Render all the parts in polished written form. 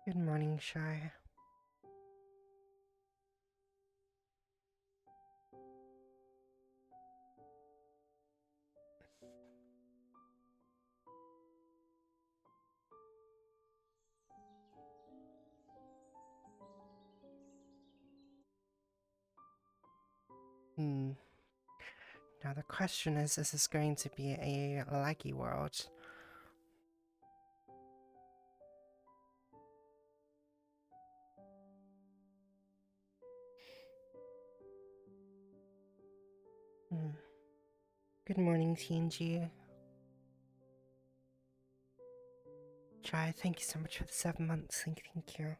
Good morning, Shy. Hmm. Now the question is this going to be a laggy world? Hmm. Good morning, TNG. Shy, thank you so much for the 7 months. Thank you.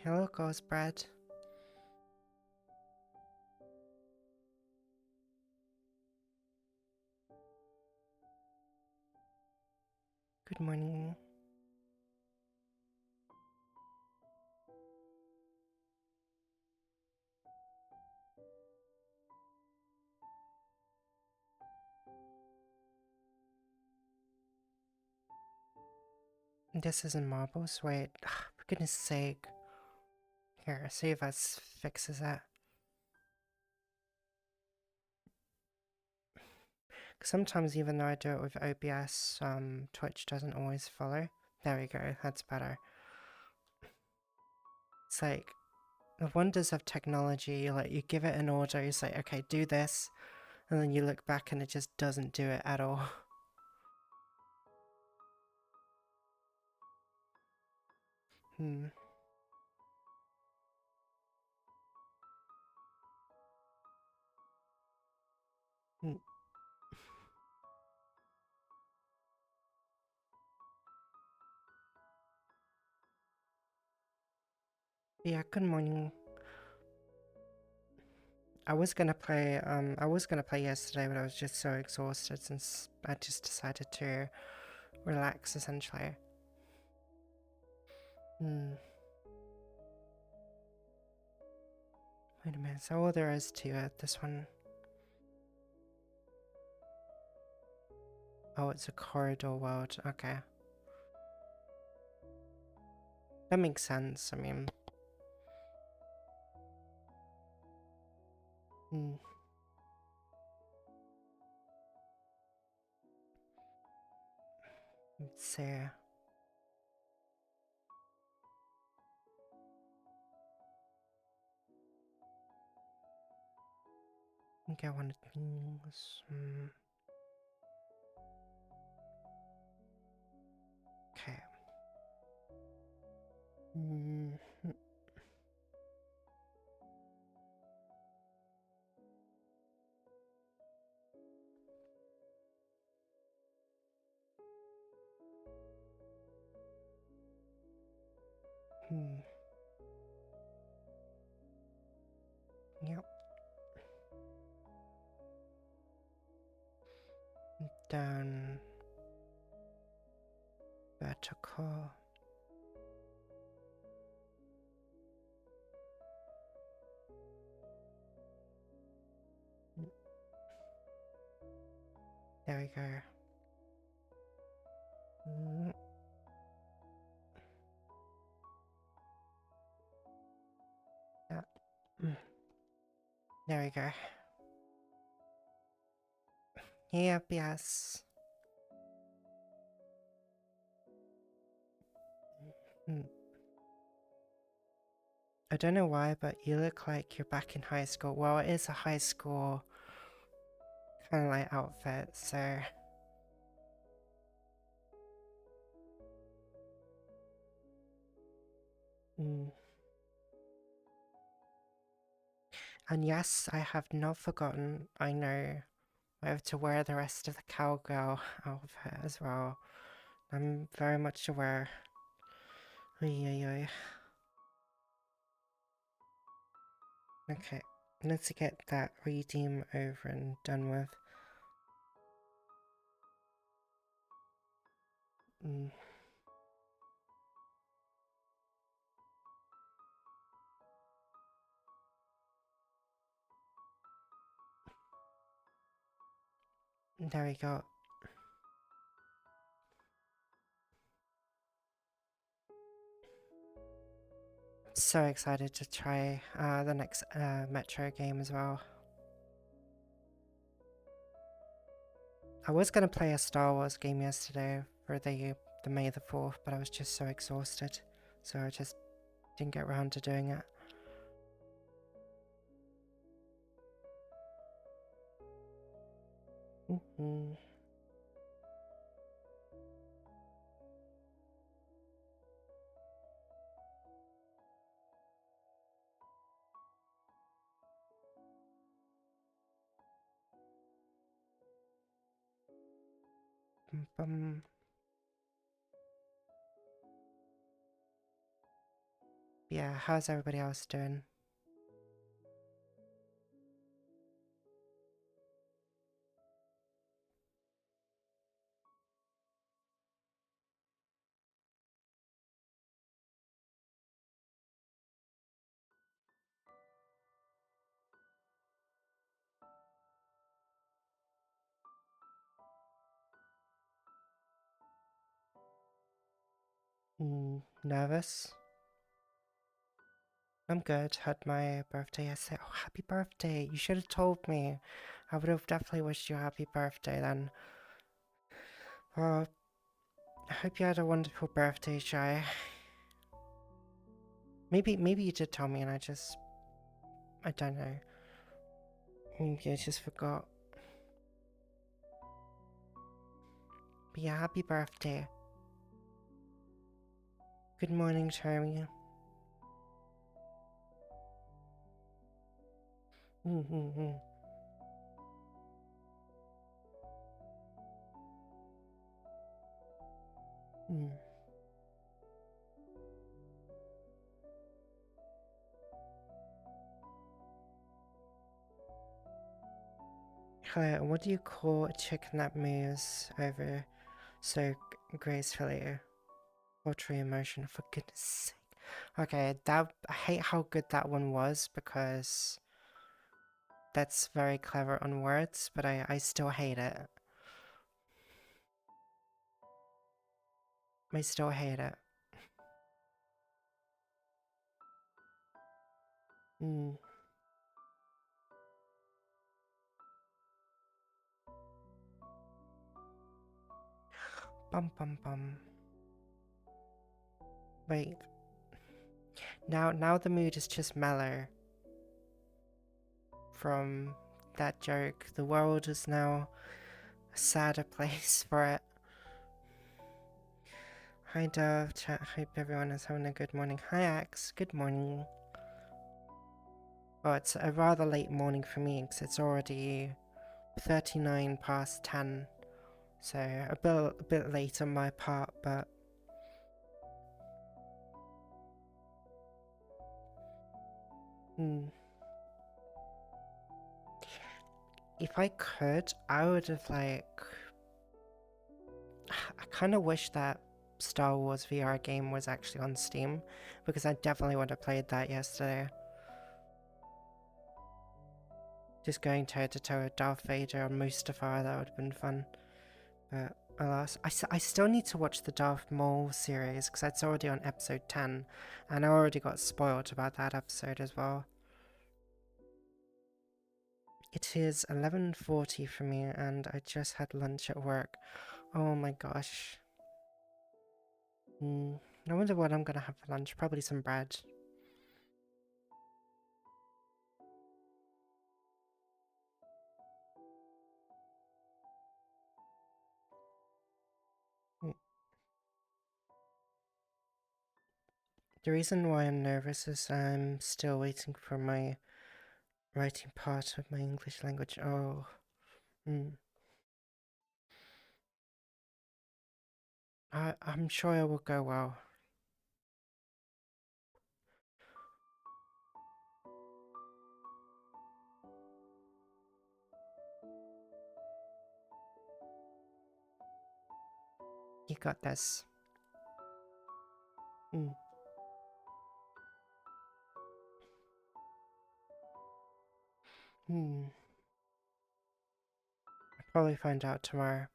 Hello, Ghost Bread. Good morning. This isn't marbles, wait. For goodness sake. Here, see if that fixes it. Sometimes even though I do it with OBS, Twitch doesn't always follow. There we go, that's better. It's like, the wonders of technology, like you give it an order, you say, okay, do this, and then you look back and it just doesn't do it at all. Hmm. Hmm. Yeah, good morning. I was gonna play yesterday, but I was just so exhausted since I just decided to relax essentially. Hmm. Wait a minute, so all there is to it, this one. Oh, it's a corridor world, okay. That makes sense, I mean. Hmm. Let's see. I think I wanted things. Okay. Hmm. Hmm. Yep. Down. Vertical. There we go. Mm. Yeah. Mm. There we go. Yep, yes. Mm. I don't know why, but you look like you're back in high school. Well, it is a high school kind of like outfit, so. Mm. And yes, I have not forgotten. I know I have to wear the rest of the cowgirl outfit as well. I'm very much aware. Oy, oy, oy. Okay, let's get that redeem over and done with. Mm. There we go. So excited to try the next Metro game as well. I was gonna play a Star Wars game yesterday for the May the 4th, but I was just so exhausted, so I just didn't get around to doing it. Yeah, how's everybody else doing? Nervous? I'm good. Had my birthday yesterday. Oh, happy birthday! You should have told me. I would have definitely wished you a happy birthday then. Well, I hope you had a wonderful birthday, Shy. Maybe you did tell me and I don't know. Maybe I just forgot. But yeah, happy birthday. Good morning, Charmy. Hello, what do you call a chicken that moves over so gracefully? Poetry emotion, for goodness sake. Okay, I hate how good that one was because that's very clever on words, but I still hate it. I still hate it. Bum bum bum. Wait. Now the mood is just mellow. From that joke, the world is now a sadder place for it. Hi Dove, chat, hope everyone is having a good morning. Hi Axe, good morning. Oh, it's a rather late morning for me because it's already 39 past 10. So a bit late on my part, but if I could, I would have I kind of wish that Star Wars VR game was actually on Steam because I definitely would have played that yesterday. Just going toe to toe with Darth Vader or Mustafar, that would have been fun. But alas, I still need to watch the Darth Maul series because it's already on episode 10 and I already got spoiled about that episode as well. It is 11:40 for me and I just had lunch at work. Oh my gosh. I wonder what I'm gonna have for lunch. Probably some bread. The reason why I'm nervous is I'm still waiting for my writing part of my English language. Oh. I'm sure it will go well. You got this. Probably find out tomorrow.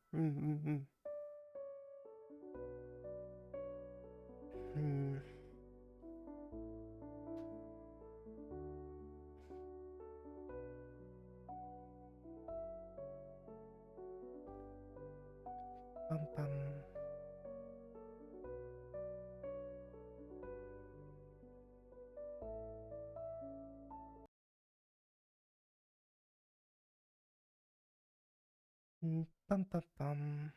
Bum bum. Bum bum bum.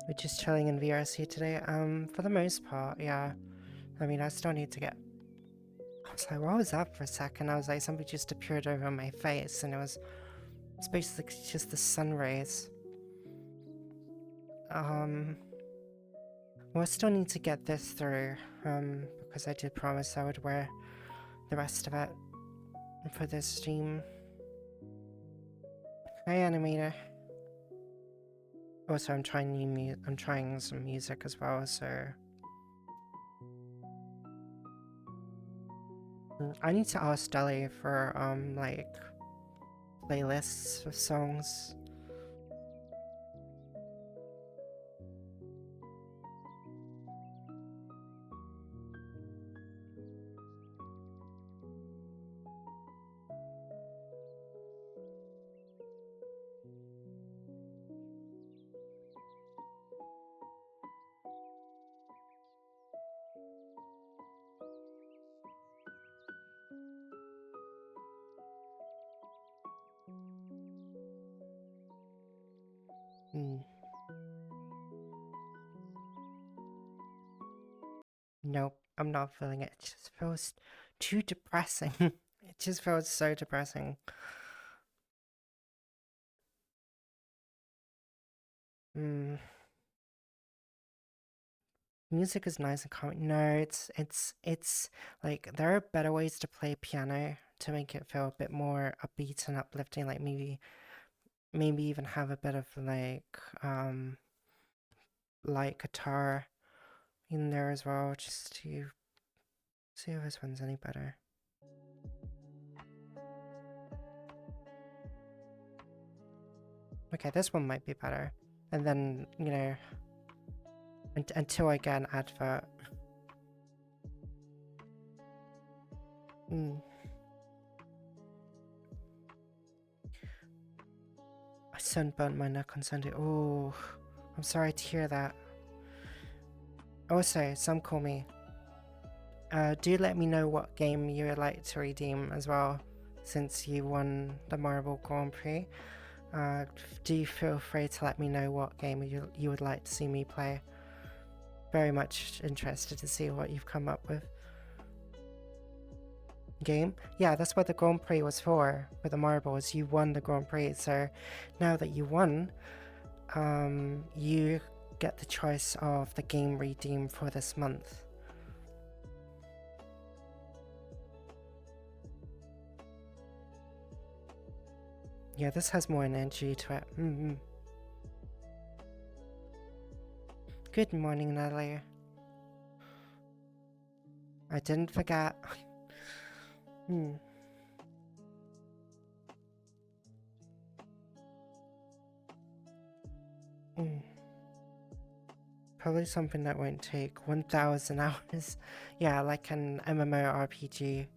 We're just chilling in VRC today. For the most part, yeah. I mean, I still need to get... I was like, what was that for a second? I was like, something just appeared over my face, and it's basically just the sun rays. Well, I still need to get this through, because I did promise I would wear the rest of it for this stream. Hi, Animator. Also, I'm trying some music as well, so... I need to ask Deli for, like, playlists of songs. Nope, I'm not feeling it. It just feels too depressing. It just feels so depressing. Music is nice and calming. No, it's like there are better ways to play piano to make it feel a bit more upbeat and uplifting. Like maybe even have a bit of like light guitar in there as well, just to see if this one's any better. Okay, this one might be better. And then, you know, until I get an advert. I sunburnt my neck on Sunday. Oh, I'm sorry to hear that. Also, some call me. Do let me know what game you would like to redeem as well, since you won the Marble Grand Prix. Do feel free to let me know what game you would like to see me play. Very much interested to see what you've come up with. Game? Yeah, that's what the Grand Prix was for, with the marbles. You won the Grand Prix, so now that you won, you get the choice of the game redeem for this month. Yeah, this has more energy to it. Good morning, Natalie. I didn't forget. Probably something that won't take 1,000 hours. Yeah, like an MMORPG.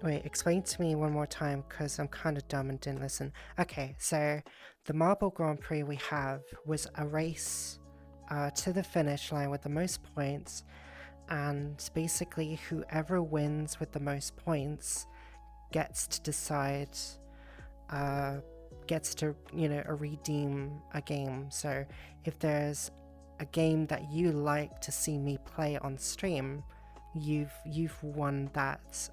Wait, explain to me one more time, because I'm kind of dumb and didn't listen. Okay, so the Marble Grand Prix we have was a race to the finish line with the most points, and basically whoever wins with the most points gets to decide, gets to, redeem a game. So if there's a game that you like to see me play on stream, you've won that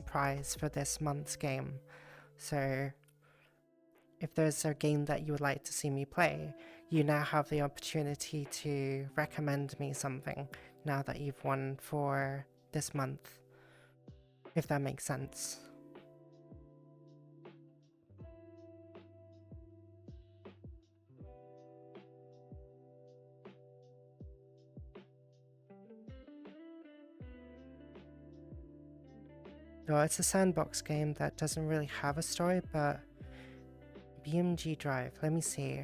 prize for this month's game. So if there's a game that you would like to see me play, you now have the opportunity to recommend me something now that you've won for this month, if that makes sense. Well, it's a sandbox game that doesn't really have a story, but BeamNG Drive, let me see.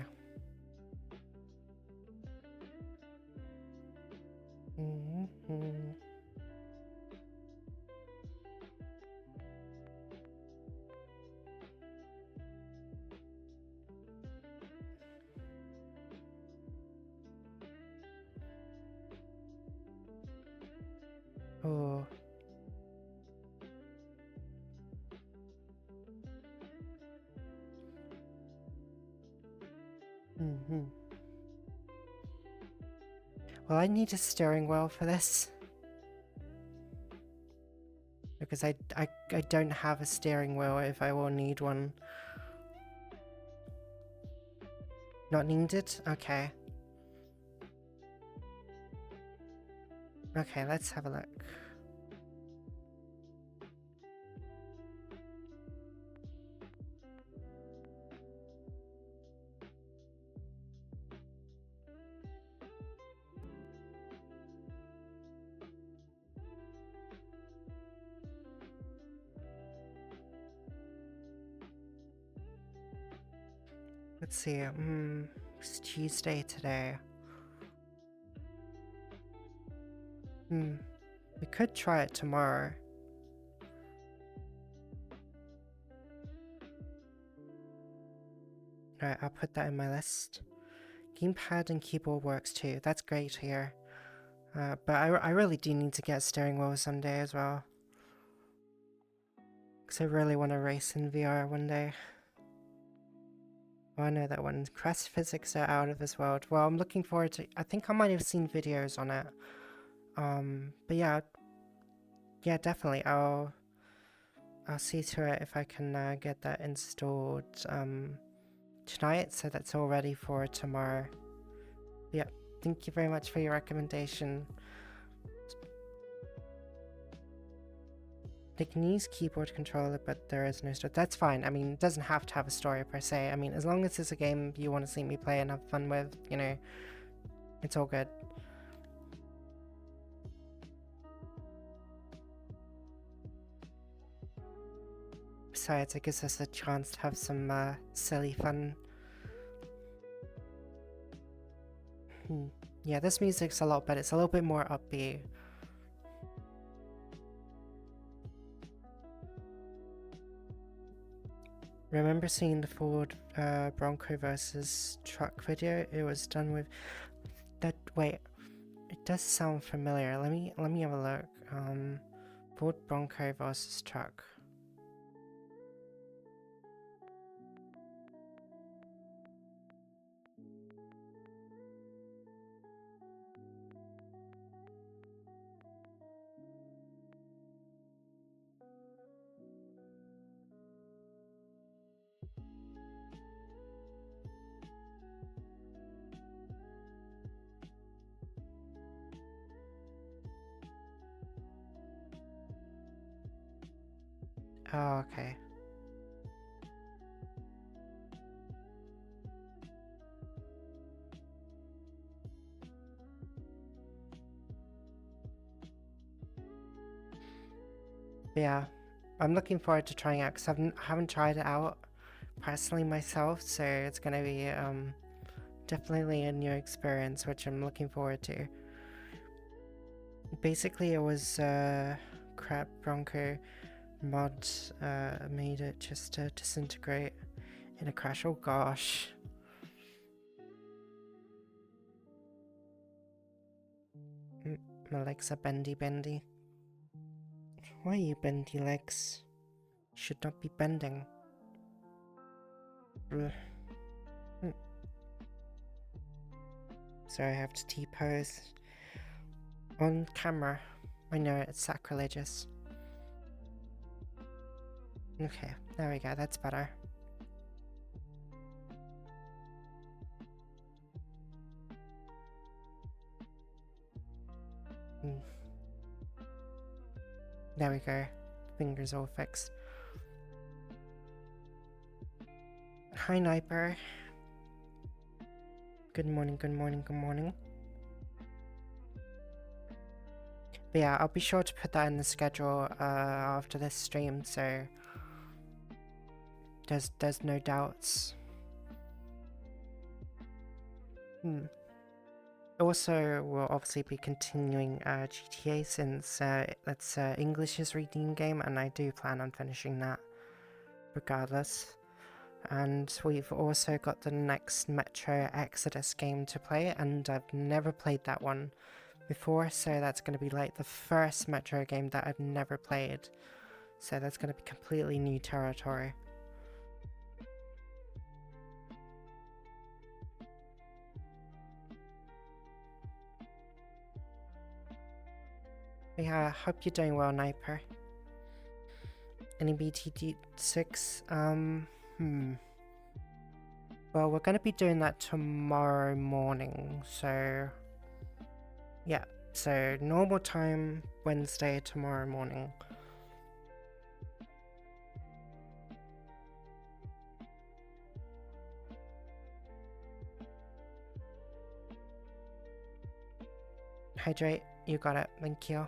Oh. Well, I need a steering wheel for this, because I don't have a steering wheel if I will need one. Not needed? Okay. Okay, let's have a look. Let's see, it's Tuesday today. We could try it tomorrow. Alright, I'll put that in my list. Gamepad and keyboard works too, that's great here. But I really do need to get a steering wheel someday as well. Because I really want to race in VR one day. Oh, I know that one. Crash Physics are out of this world. Well, I'm looking forward to... I think I might have seen videos on it. But yeah. Yeah, definitely. I'll see to it if I can get that installed tonight, so that's all ready for tomorrow. Yeah, thank you very much for your recommendation. They can use keyboard controller, but there is no story. That's fine. I mean, it doesn't have to have a story per se. I mean, as long as it's a game you want to see me play and have fun with, it's all good. Besides, it gives us a chance to have some silly fun. Yeah, this music's a lot better. It's a little bit more upbeat. Remember seeing the Ford Bronco versus truck video? It was done with that. Wait, it does sound familiar. Let me have a look. Ford Bronco versus truck. Oh, okay. Yeah, I'm looking forward to trying it out because I haven't tried it out personally myself, so it's gonna be definitely a new experience, which I'm looking forward to. Basically, it was crap Bronco mod made it just to disintegrate in a crash. Oh gosh. My legs are bendy bendy. Why are you bendy legs? You should not be bending. So I have to T-pose on camera. I know it's sacrilegious. Okay, there we go, that's better. There we go. Fingers all fixed. Hi, Niper. Good morning, good morning, good morning. But yeah, I'll be sure to put that in the schedule after this stream, so there's no doubts. Also, we'll obviously be continuing GTA since it's English's redeem game, and I do plan on finishing that regardless. And we've also got the next Metro Exodus game to play, and I've never played that one before, so that's going to be like the first Metro game that I've never played. So that's going to be completely new territory. Yeah, I hope you're doing well, Niper. Any BTD6? Well, we're going to be doing that tomorrow morning, so yeah, so normal time, Wednesday, tomorrow morning. Hydrate, you got it, thank you.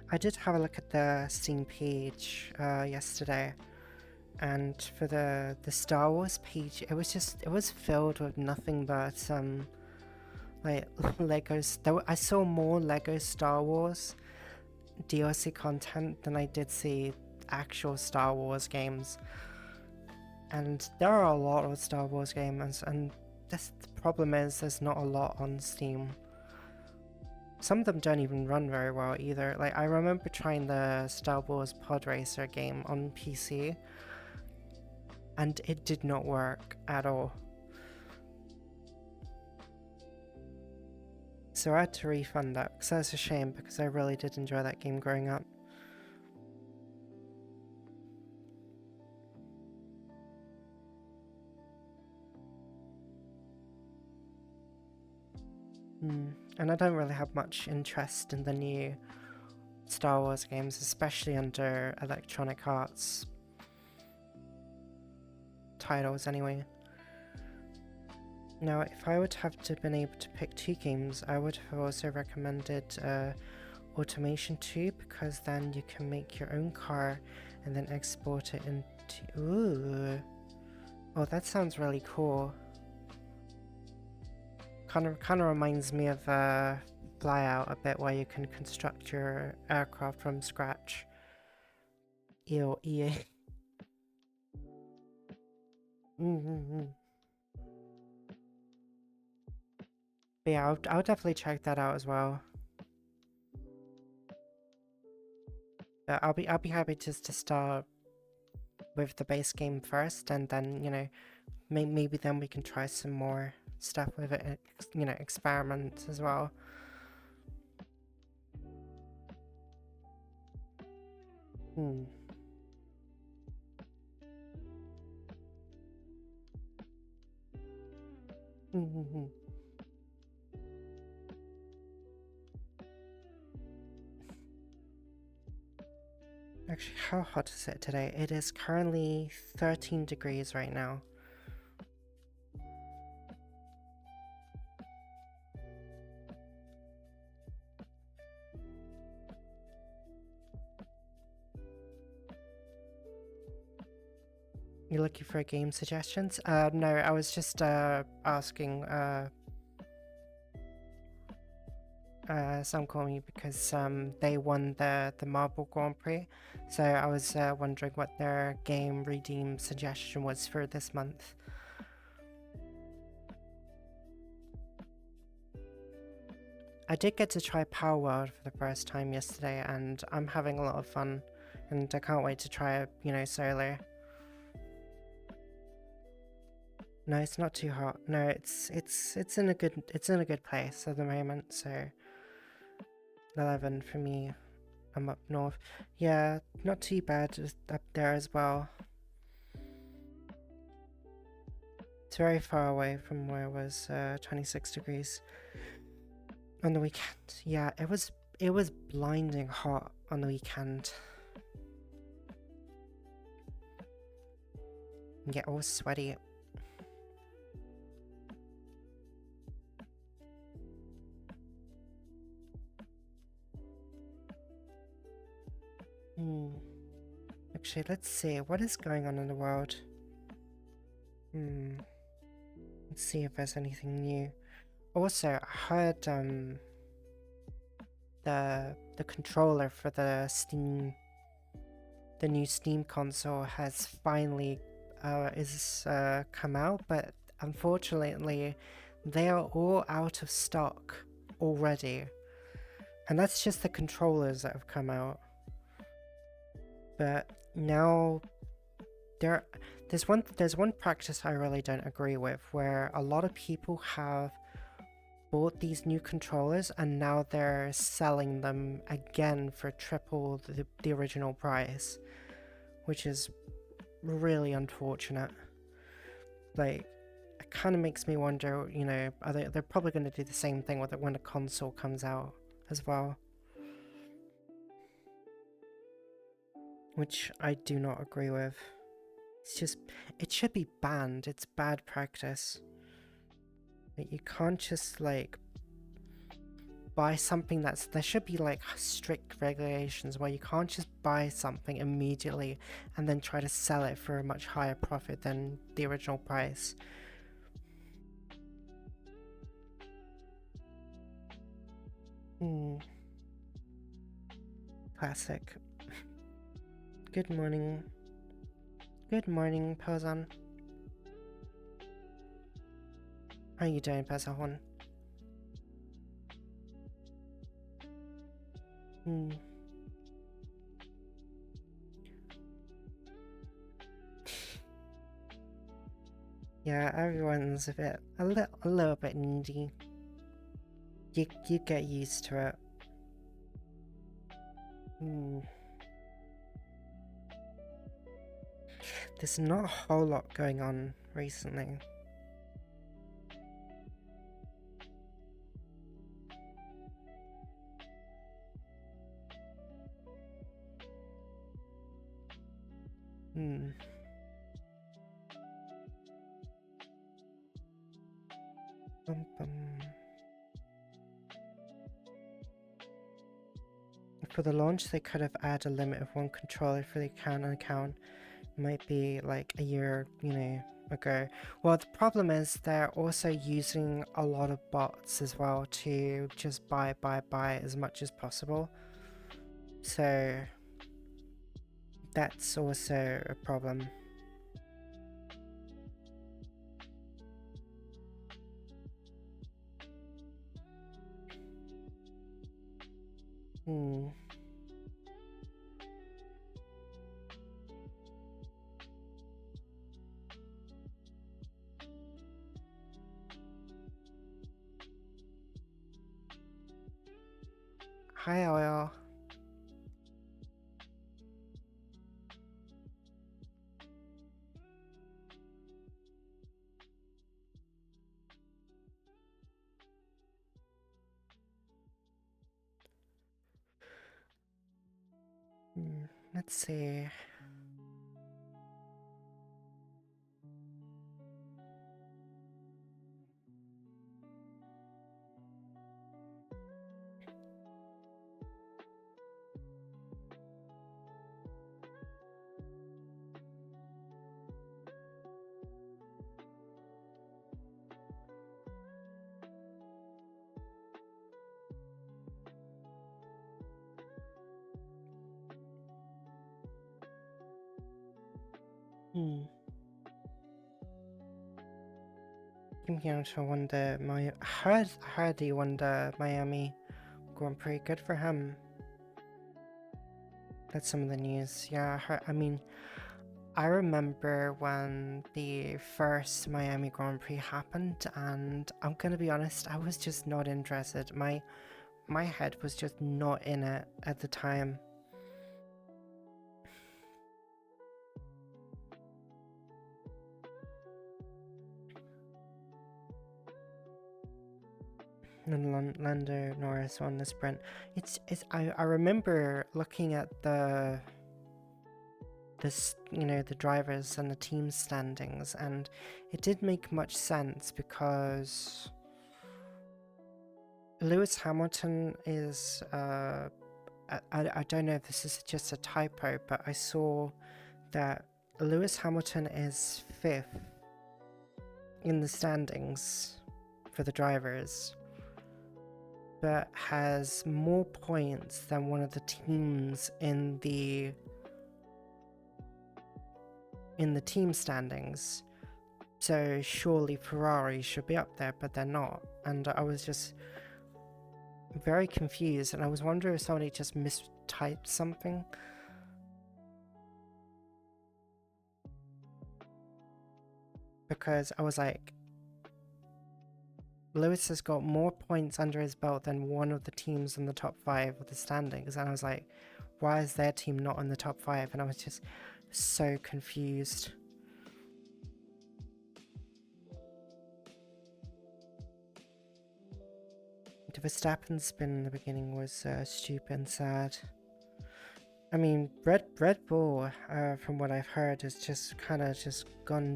I did have a look at the Steam page yesterday, and for the Star Wars page, it was filled with nothing but like Legos. I saw more Lego Star Wars DLC content than I did see actual Star Wars games, and there are a lot of Star Wars games, and the problem is there's not a lot on Steam. Some of them don't even run very well either. Like, I remember trying the Star Wars Pod Racer game on PC, and it did not work at all. So I had to refund that, because that's a shame, because I really did enjoy that game growing up. And I don't really have much interest in the new Star Wars games, especially under Electronic Arts titles anyway. Now, if I would have been able to pick two games, I would have also recommended Automation 2, because then you can make your own car and then export it into... Ooh! Oh, that sounds really cool. Kind of reminds me of Flyout a bit, where you can construct your aircraft from scratch. Ew, EA. But yeah, I'll definitely check that out as well. But I'll be happy just to start with the base game first, and then, you know, maybe then we can try some more stuff with it, you know, experiment as well. how hot is it today? It is currently 13 degrees right now. You looking for game suggestions? No, I was just asking some call me because they won the Marble Grand Prix, so I was wondering what their game redeem suggestion was for this month. I did get to try Power World for the first time yesterday, and I'm having a lot of fun, and I can't wait to try it, you know, solo. No, it's not too hot. No, it's in a good place at the moment. So 11 for me. I'm up north. Yeah, not too bad. Just up there as well. It's very far away from where it was 26 degrees on the weekend. Yeah, it was blinding hot on the weekend. And get all sweaty. Actually, let's see. What is going on in the world? Let's see if there's anything new. Also, I heard the controller for the new Steam console has finally come out, but unfortunately they are all out of stock already. And that's just the controllers that have come out. But now there's one practice I really don't agree with, where a lot of people have bought these new controllers and now they're selling them again for triple the original price, which is really unfortunate. Like, it kind of makes me wonder, you know, they're probably going to do the same thing with it when a console comes out as well, which I do not agree with. It's just, it should be banned. It's bad practice. Like, you can't just like buy something there should be like strict regulations where you can't just buy something immediately and then try to sell it for a much higher profit than the original price. Classic. Good morning. Good morning, Pazan. How you doing, Pazahon? Yeah, everyone's a little bit needy. You get used to it. There's not a whole lot going on recently. For the launch, they could have added a limit of one controller for the account. Might be like a year, you know, ago. Well, the problem is they're also using a lot of bots as well to just buy as much as possible. So that's also a problem. Hi, Oil. Let's see. I'm here to win the Hardy won the Miami Grand Prix. Good for him. That's some of the news. Yeah, I mean, I remember when the first Miami Grand Prix happened, and I'm gonna be honest, I was just not interested. My head was just not in it at the time. And Lando Norris won the sprint. I remember looking at the drivers and the team standings, and it did make much sense because Lewis Hamilton is I don't know if this is just a typo, but I saw that Lewis Hamilton is 5th in the standings for the drivers, but has more points than one of the teams in the team standings. So surely Ferrari should be up there, but they're not. And I was just very confused, and I was wondering if somebody just mistyped something. Because I was like, Lewis has got more points under his belt than one of the teams in the top 5 of the standings, and I was like, why is their team not in the top 5? And I was just so confused. The Verstappen spin in the beginning was stupid and sad. I mean, Red Bull, from what I've heard, has just kind of just gone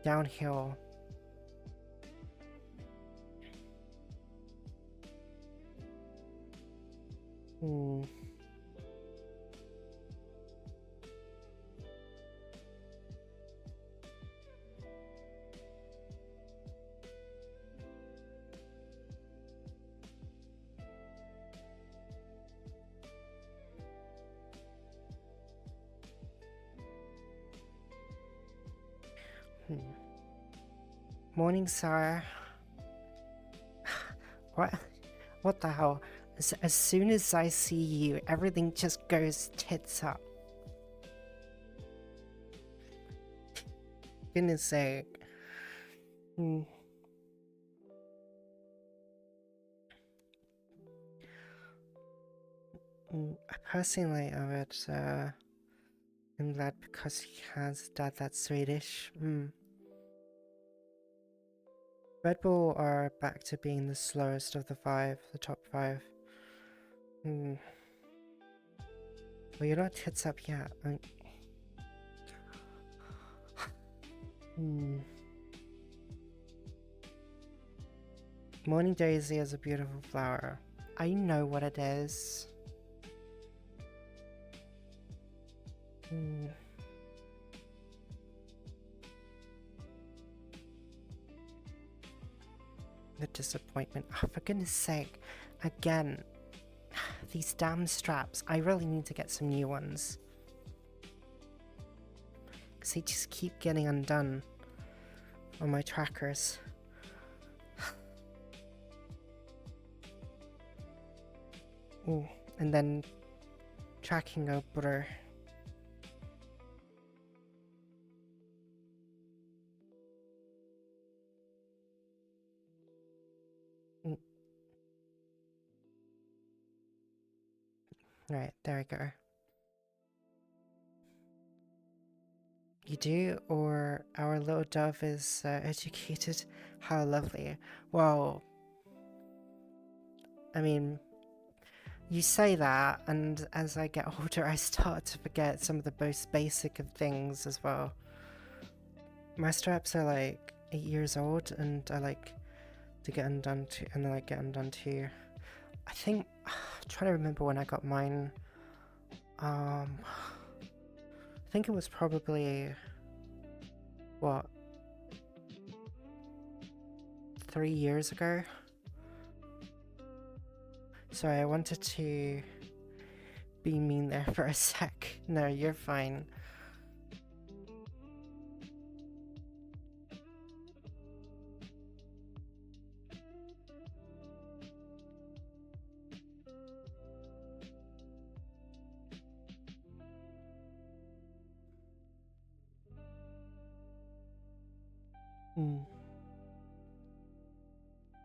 downhill. Morning, Sarah. What the hell? As soon as I see you, everything just goes tits up. Goodness sake. I personally love it. I'm glad because he has a dad that's Swedish. Red Bull are back to being the slowest of the top 5. Well, you're not tits up yet. Morning Daisy is a beautiful flower. I know what it is. The disappointment. Oh, for goodness sake. Again. These damn straps. I really need to get some new ones. Because they just keep getting undone on my trackers. Ooh, and then tracking over. Right, there we go. You do, or our little dove is educated? How lovely. Well, I mean, You say that, and as I get older, I start to forget some of the most basic of things as well. My straps are like 8 years old, and I like to get undone too, and then I get undone too. I think, I'm trying to remember when I got mine. I think it was probably, what, 3 years ago? Sorry, I wanted to be mean there for a sec. No, you're fine.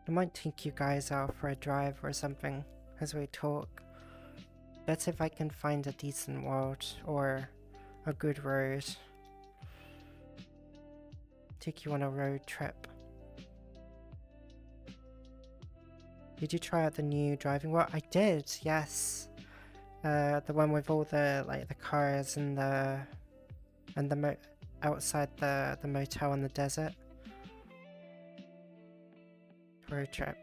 I might take you guys out for a drive or something as we talk. That's if I can find a decent world or a good road. Take you on a road trip. Did you try out the new driving world? I did, yes. The one with all the the cars and the outside the motel in the desert. Road trip.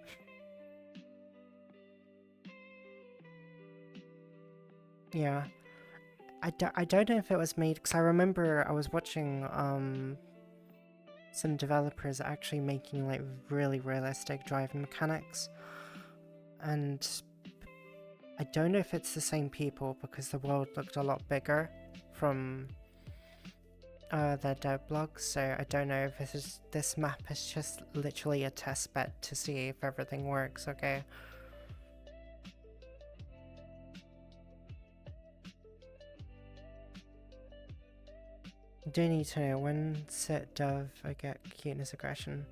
Yeah. I don't know if it was made, because I remember I was watching some developers actually making like really realistic driving mechanics, and I don't know if it's the same people because the world looked a lot bigger from their dev blogs, so I don't know if this map is just literally a test bed to see if everything works, okay? I do need to know when set dove I get cuteness aggression.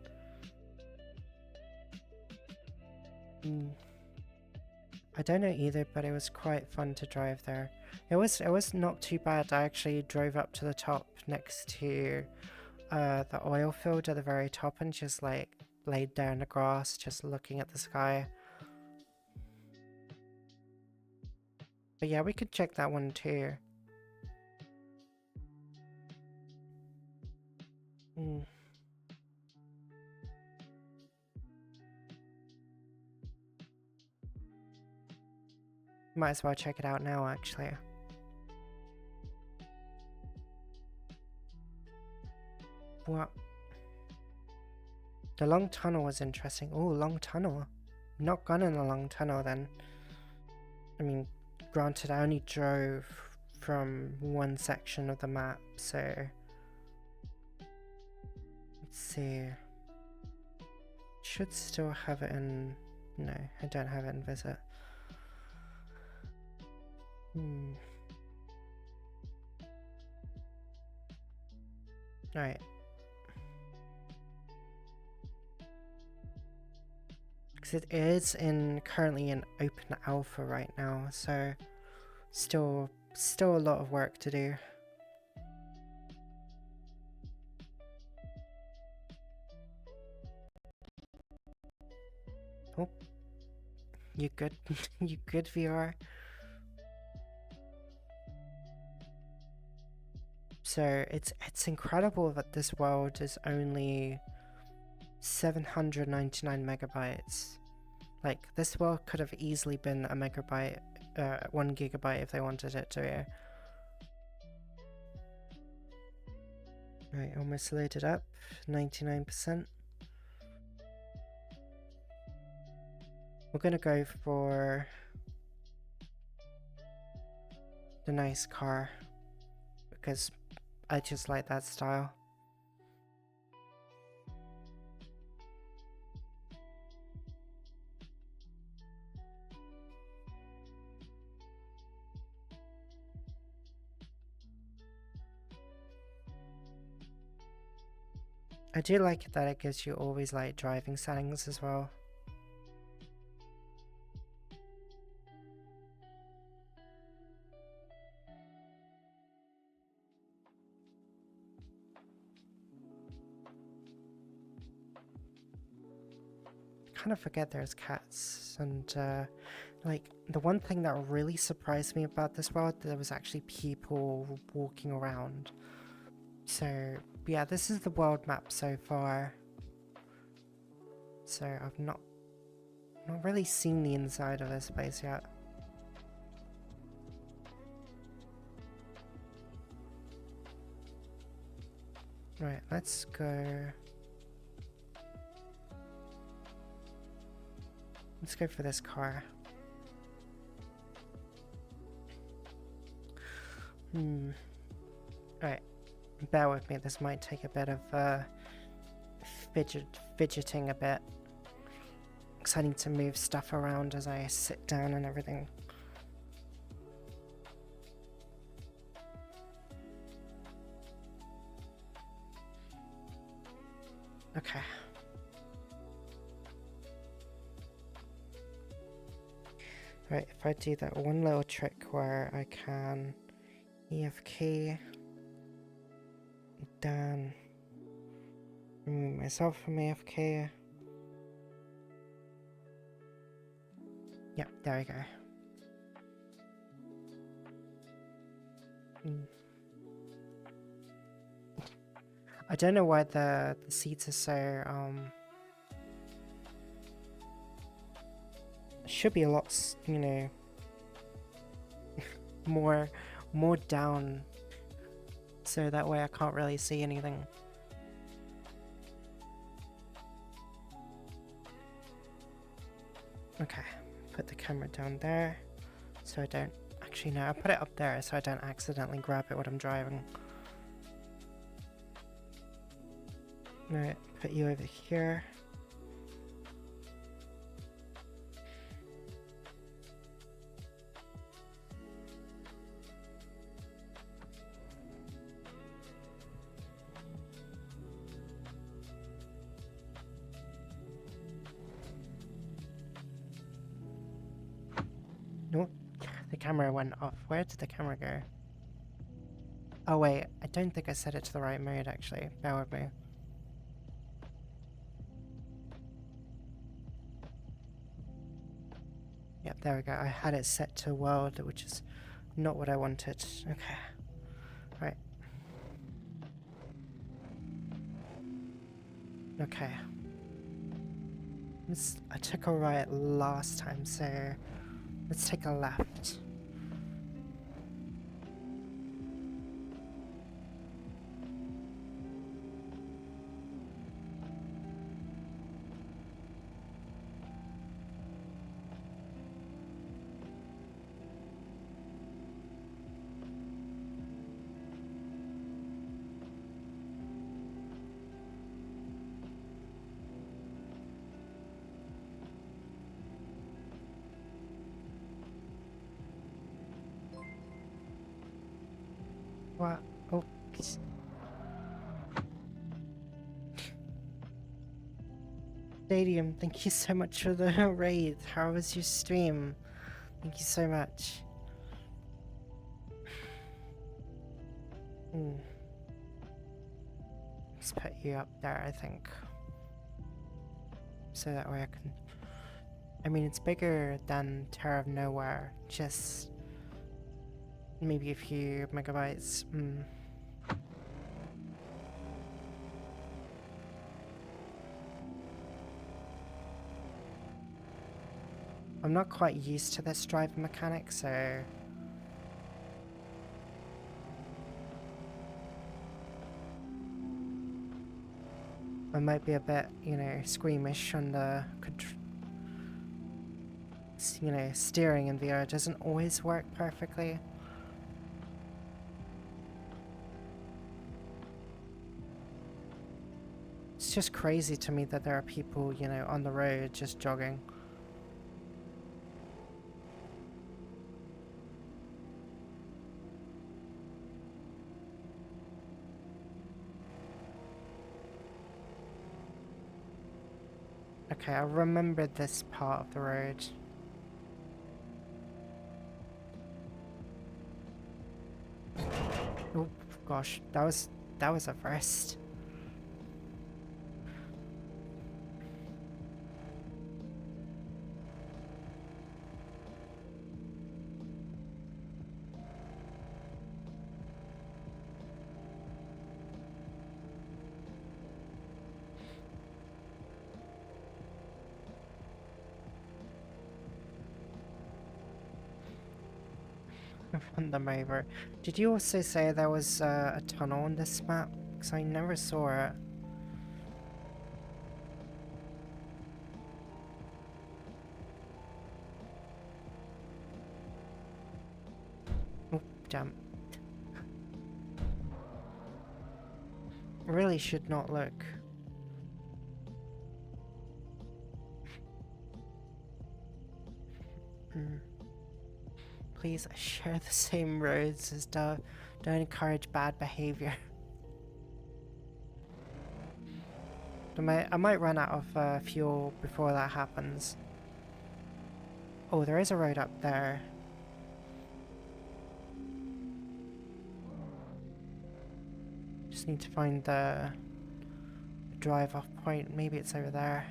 I don't know either, but it was quite fun to drive there. It was not too bad. I actually drove up to the top next to the oil field at the very top and just like laid down in the grass, just looking at the sky. But yeah, we could check that one too. Might as well check it out now, actually. What? The long tunnel was interesting. Oh, long tunnel. Not gone in a long tunnel then. I mean, granted, I only drove from one section of the map, so... Let's see. Should still have it in... No, I don't have it in visit. Alright. Because it is currently in open alpha right now, so still a lot of work to do. Oh, you good? You good, VR? So it's incredible that this world is only 799 megabytes. Like, this world could have easily been a megabyte, 1 gigabyte if they wanted it to be. Right, almost loaded up, 99%. We're gonna go for the nice car, because I just like that style. I do like it that it gives you always like driving settings as well. Kind of forget there's cats and Like, the one thing that really surprised me about this world, there was actually people walking around. So, yeah, this is the world map so far. So, I've not really seen the inside of this place yet. Right, let's go... Let's go for this car. Right, bear with me, this might take a bit of fidgeting a bit. Because I need to move stuff around as I sit down and everything. Okay. Right, if I do that one little trick where I can EFK, then remove myself from AFK. Yep, there we go. I don't know why the seats are so, should be a lot, you know, more down, so that way I can't really see anything. Okay, put the camera down there, so I don't, actually no, I put it up there so I don't accidentally grab it when I'm driving. Right, put you over here. No, the camera went off. Where did the camera go? Oh wait, I don't think I set it to the right mode actually. Bear with me. Yep, there we go. I had it set to world, which is not what I wanted. Okay. Right. Okay. I took a right last time, so let's take a left. What? Oh. Stadium, thank you so much for the raid. How was your stream? Thank you so much. Let's put you up there, I think. So that way I can... I mean, it's bigger than Terra of Nowhere, just maybe a few megabytes. I'm not quite used to this driver mechanic, so... I might be a bit, you know, squeamish on the... You know, steering in VR doesn't always work perfectly. It's just crazy to me that there are people, you know, on the road just jogging. Okay, I remember this part of the road. Oh gosh, that was a first. run them over. Did you also say there was a tunnel on this map? Because I never saw it. Oh, damn. Really should not look. Please share the same roads as Dove. Don't encourage bad behavior. I might run out of fuel before that happens. Oh, there is a road up there. Just need to find the drive-off point. Maybe it's over there.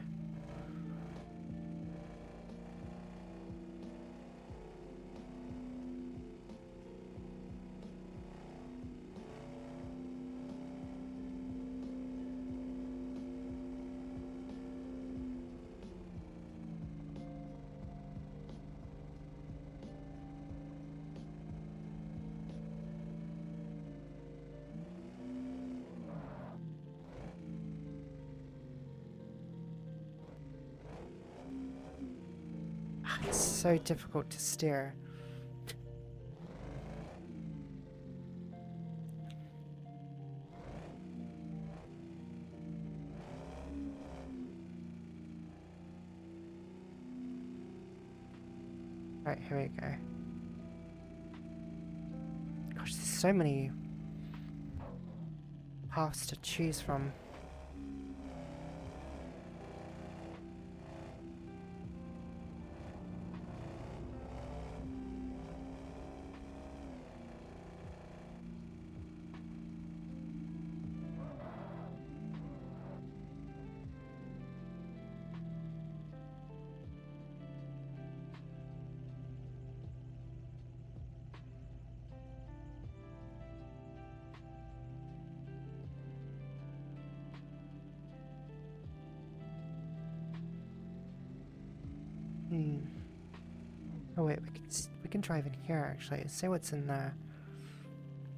It's so difficult to steer. Right, here we go. Gosh, there's so many paths to choose from. Oh wait, we can drive in here actually. See what's in there.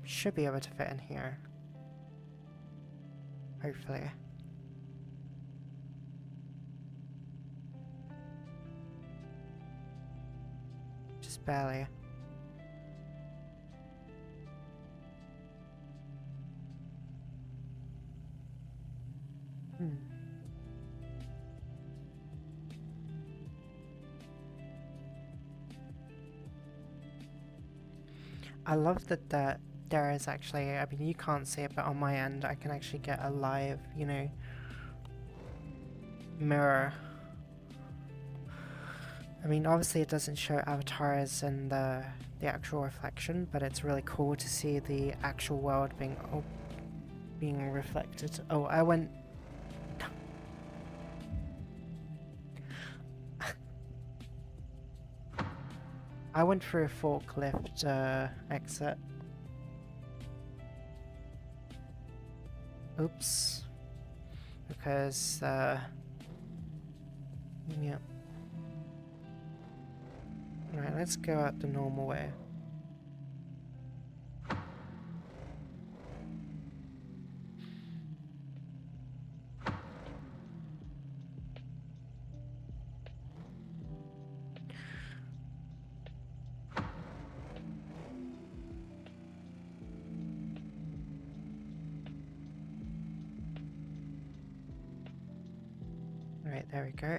Should be able to fit in here. Hopefully. Just barely. I love that there is actually, I mean you can't see it, but on my end I can actually get a live, you know, mirror. I mean obviously it doesn't show avatars and the actual reflection, but it's really cool to see the actual world being reflected. Oh, I went... I went through a forklift exit. Oops. Because, yeah. Alright, let's go out the normal way. Alright, there we go.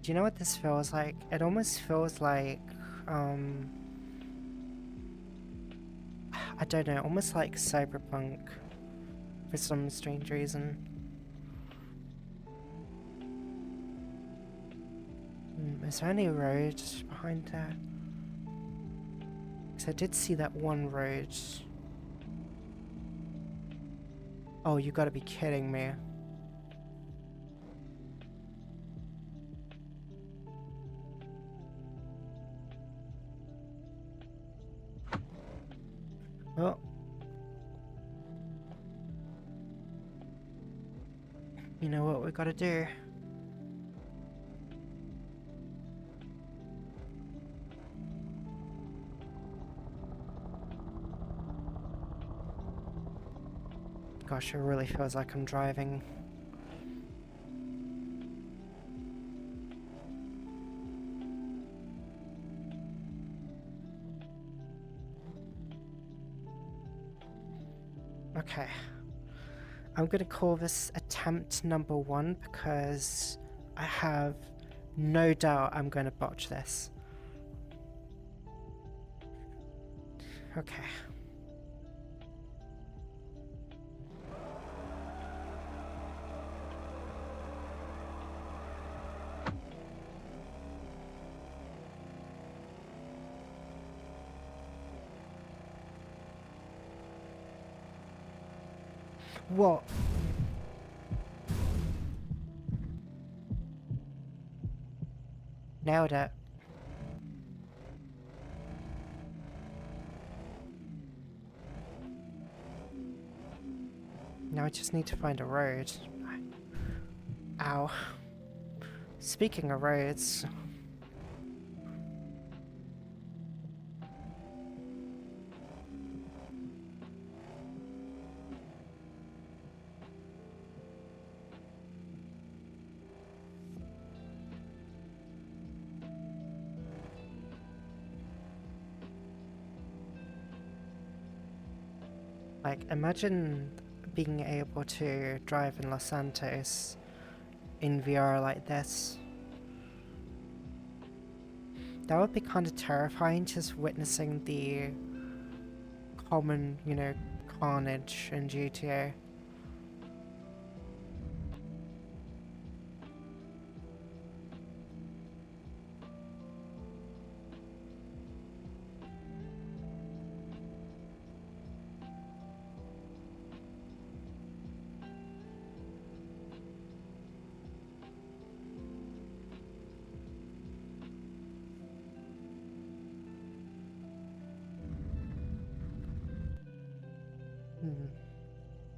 Do you know what this feels like? It almost feels like, I don't know, almost like Cyberpunk for some strange reason. Is there any road behind there? Because I did see that one road. Oh, you gotta be kidding me. Well, you know what we gotta do. Gosh, it really feels like I'm driving. Okay. I'm gonna call this attempt number 1 because I have no doubt I'm gonna botch this. Okay. What? Nailed it. Now I just need to find a road. Ow. Speaking of roads... Like, imagine being able to drive in Los Santos in VR like this. That would be kind of terrifying, just witnessing the common, you know, carnage in GTA.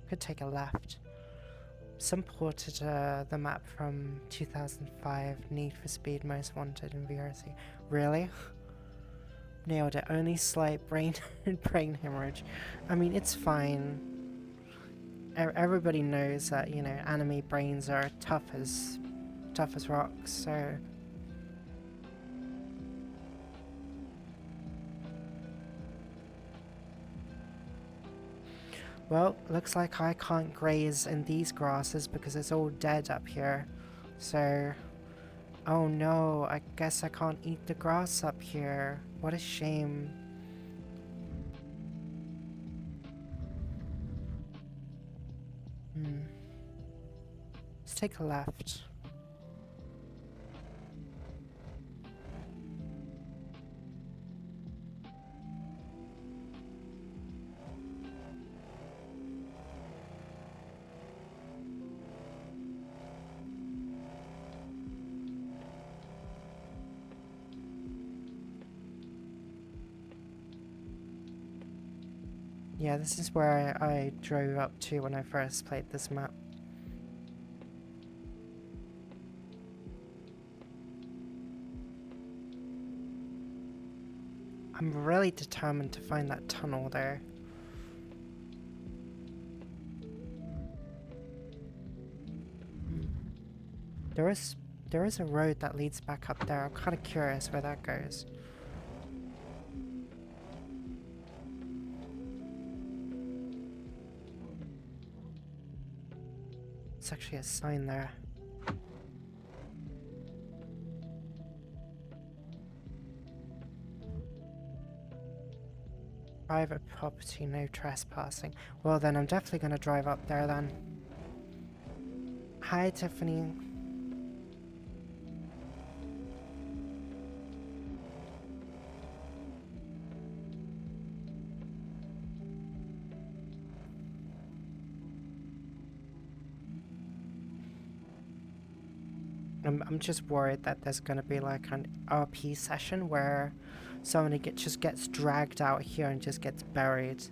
Could take a left. Some ported the map from 2005 Need for Speed Most Wanted in VRC. Really? Nailed it. Only slight brain hemorrhage. I mean, it's fine. Everybody knows that, you know, anime brains are tough as rocks, so... Well, looks like I can't graze in these grasses because it's all dead up here. So... Oh no, I guess I can't eat the grass up here. What a shame. Let's take a left. Yeah, this is where I drove up to when I first played this map. I'm really determined to find that tunnel there. There is a road that leads back up there. I'm kind of curious where that goes. It's actually a sign there. Private property, no trespassing. Well then, I'm definitely gonna drive up there then. Hi, Tiffany. I'm just worried that there's gonna be like an RP session where somebody just gets dragged out here and just gets buried.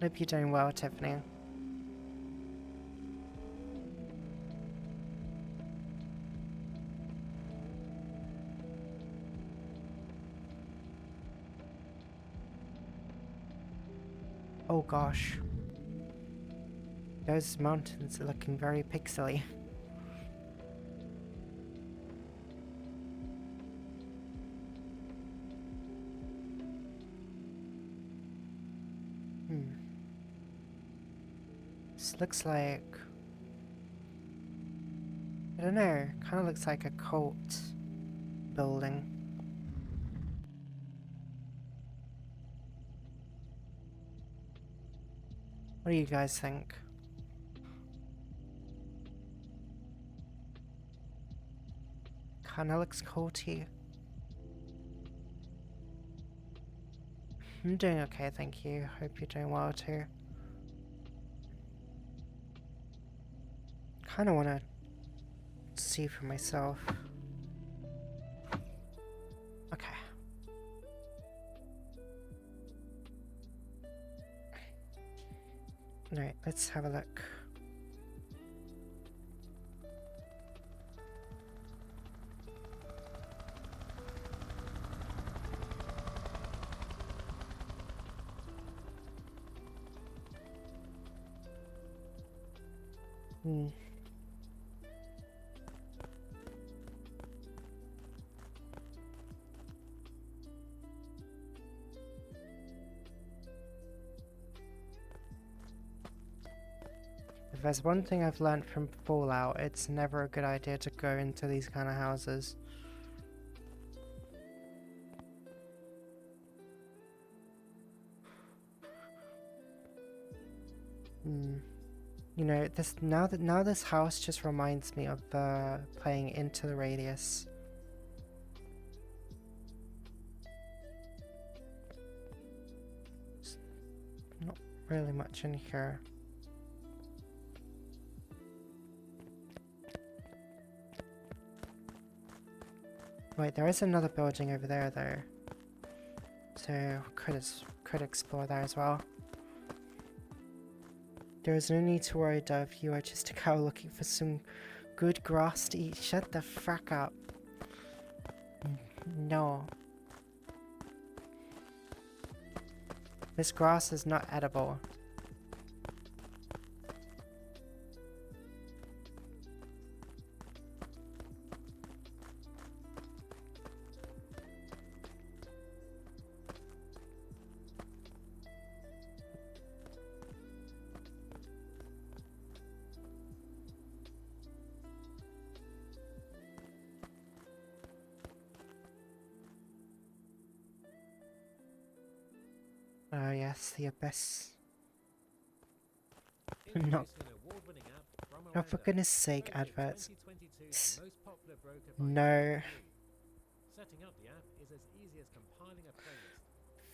Hope you're doing well, Tiffany. Oh gosh. Those mountains are looking very pixely. This looks like... I don't know, kind of looks like a cult building. What do you guys think? Kinda looks culty. I'm doing okay, thank you. Hope you're doing well too. Kinda wanna see for myself. Okay. Alright, let's have a look. If there's one thing I've learned from Fallout, it's never a good idea to go into these kind of houses. You know, now this house just reminds me of playing Into the Radius. There's not really much in here. Wait, there is another building over there though, so could explore there as well. There is no need to worry, Dove. You are just a cow looking for some good grass to eat. Shut the frack up. No. This grass is not edible. Oh yes, the abyss. No. Oh, for goodness sake, adverts. No.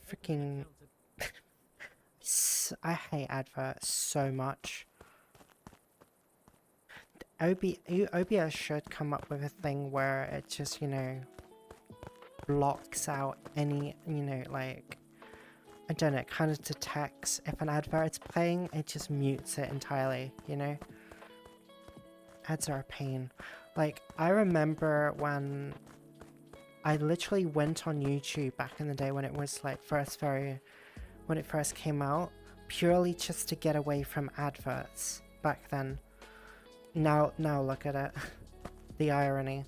Freaking... I hate adverts so much. OBS should come up with a thing where it just, you know, blocks out any, you know, like... I don't know, it kind of detects if an advert's playing, it just mutes it entirely, you know? Ads are a pain. Like, I remember when I literally went on YouTube back in the day when it was like when it first came out, purely just to get away from adverts back then. Now look at it. The irony.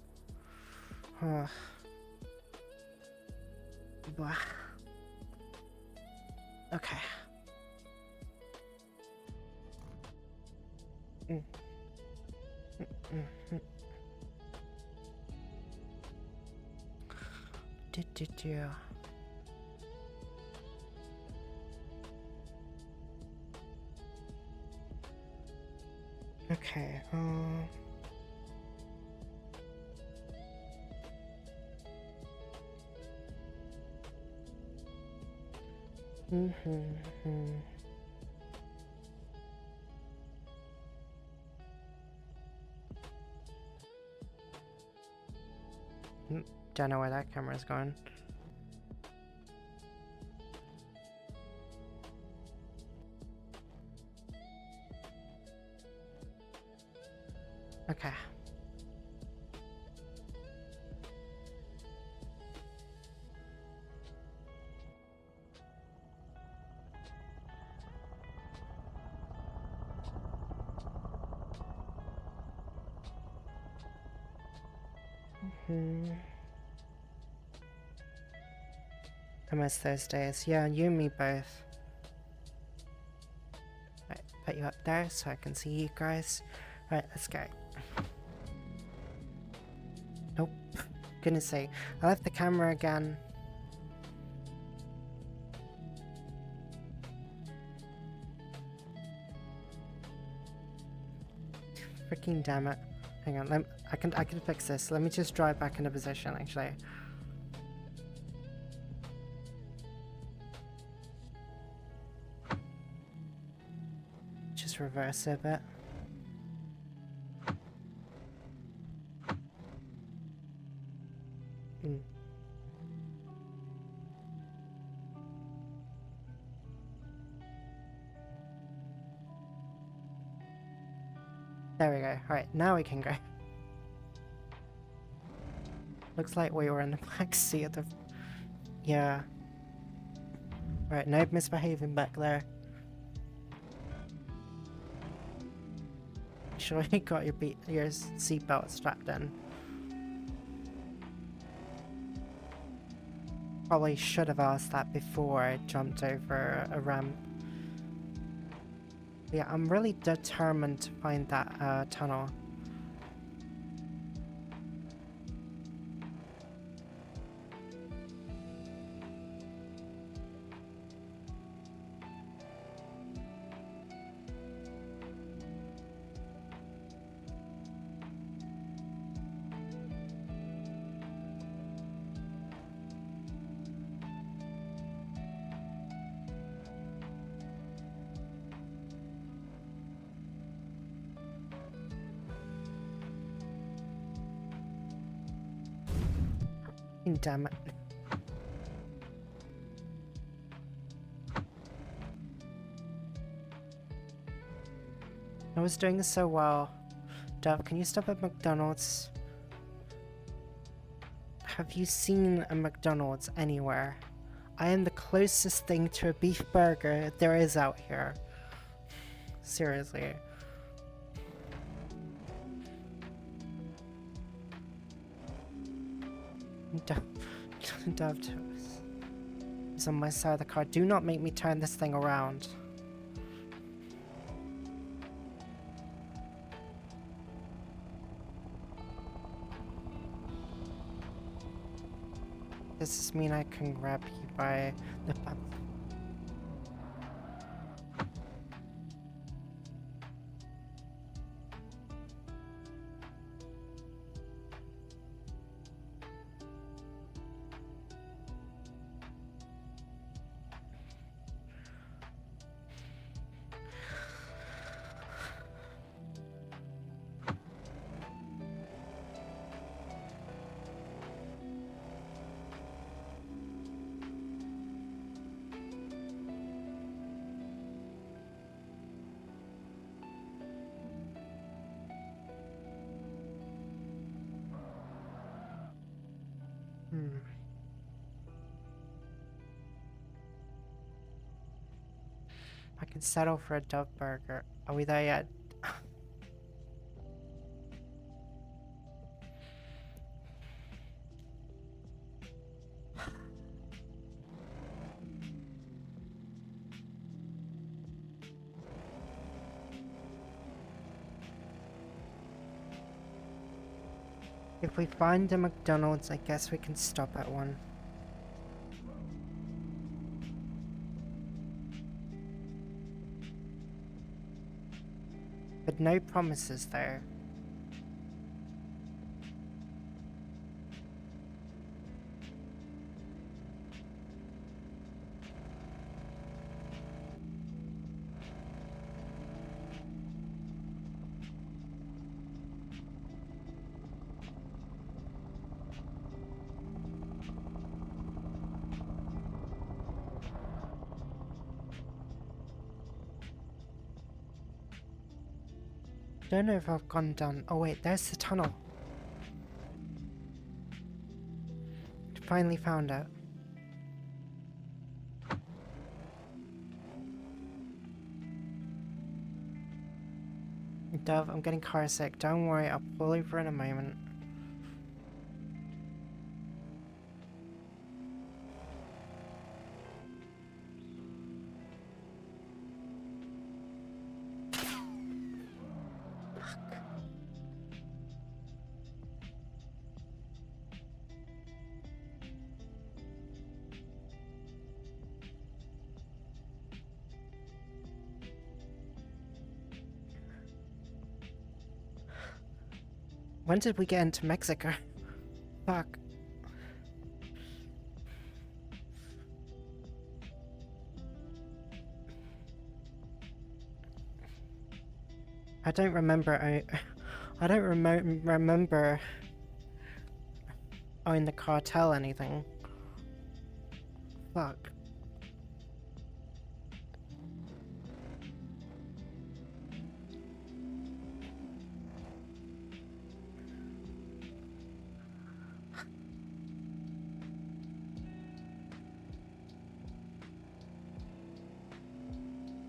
Blah. Okay. Okay, Don't know where that camera's going. Okay. I miss those days. Yeah, you and me both. Right, put you up there so I can see you guys. Right, let's go. Nope. Goodness sake. I left the camera again. Freaking damn it. Hang on, I can fix this. Let me just drive back into position actually. Just reverse it a bit. There we go. Alright, now we can go. Looks like we were in the back seat of the... Yeah. Right, no misbehaving back there. Sure you got your seatbelt strapped in. Probably should have asked that before I jumped over a ramp. Yeah, I'm really determined to find that tunnel. Damn it. I was doing so well. Dove, can you stop at McDonald's? Have you seen a McDonald's anywhere? I am the closest thing to a beef burger there is out here. Seriously. Dove is on my side of the car. Do not make me turn this thing around. Does this mean I can grab you by the bum? I can settle for a Dove burger. Are we there yet? If we find a McDonald's, I guess we can stop at one. But no promises there. Don't know if I've gone down. Oh wait, there's the tunnel. Finally found it. Dove, I'm getting car sick. Don't worry, I'll pull over in a moment. When did we get into Mexico? Fuck. I don't remember. I don't remember owning the cartel anything. Fuck.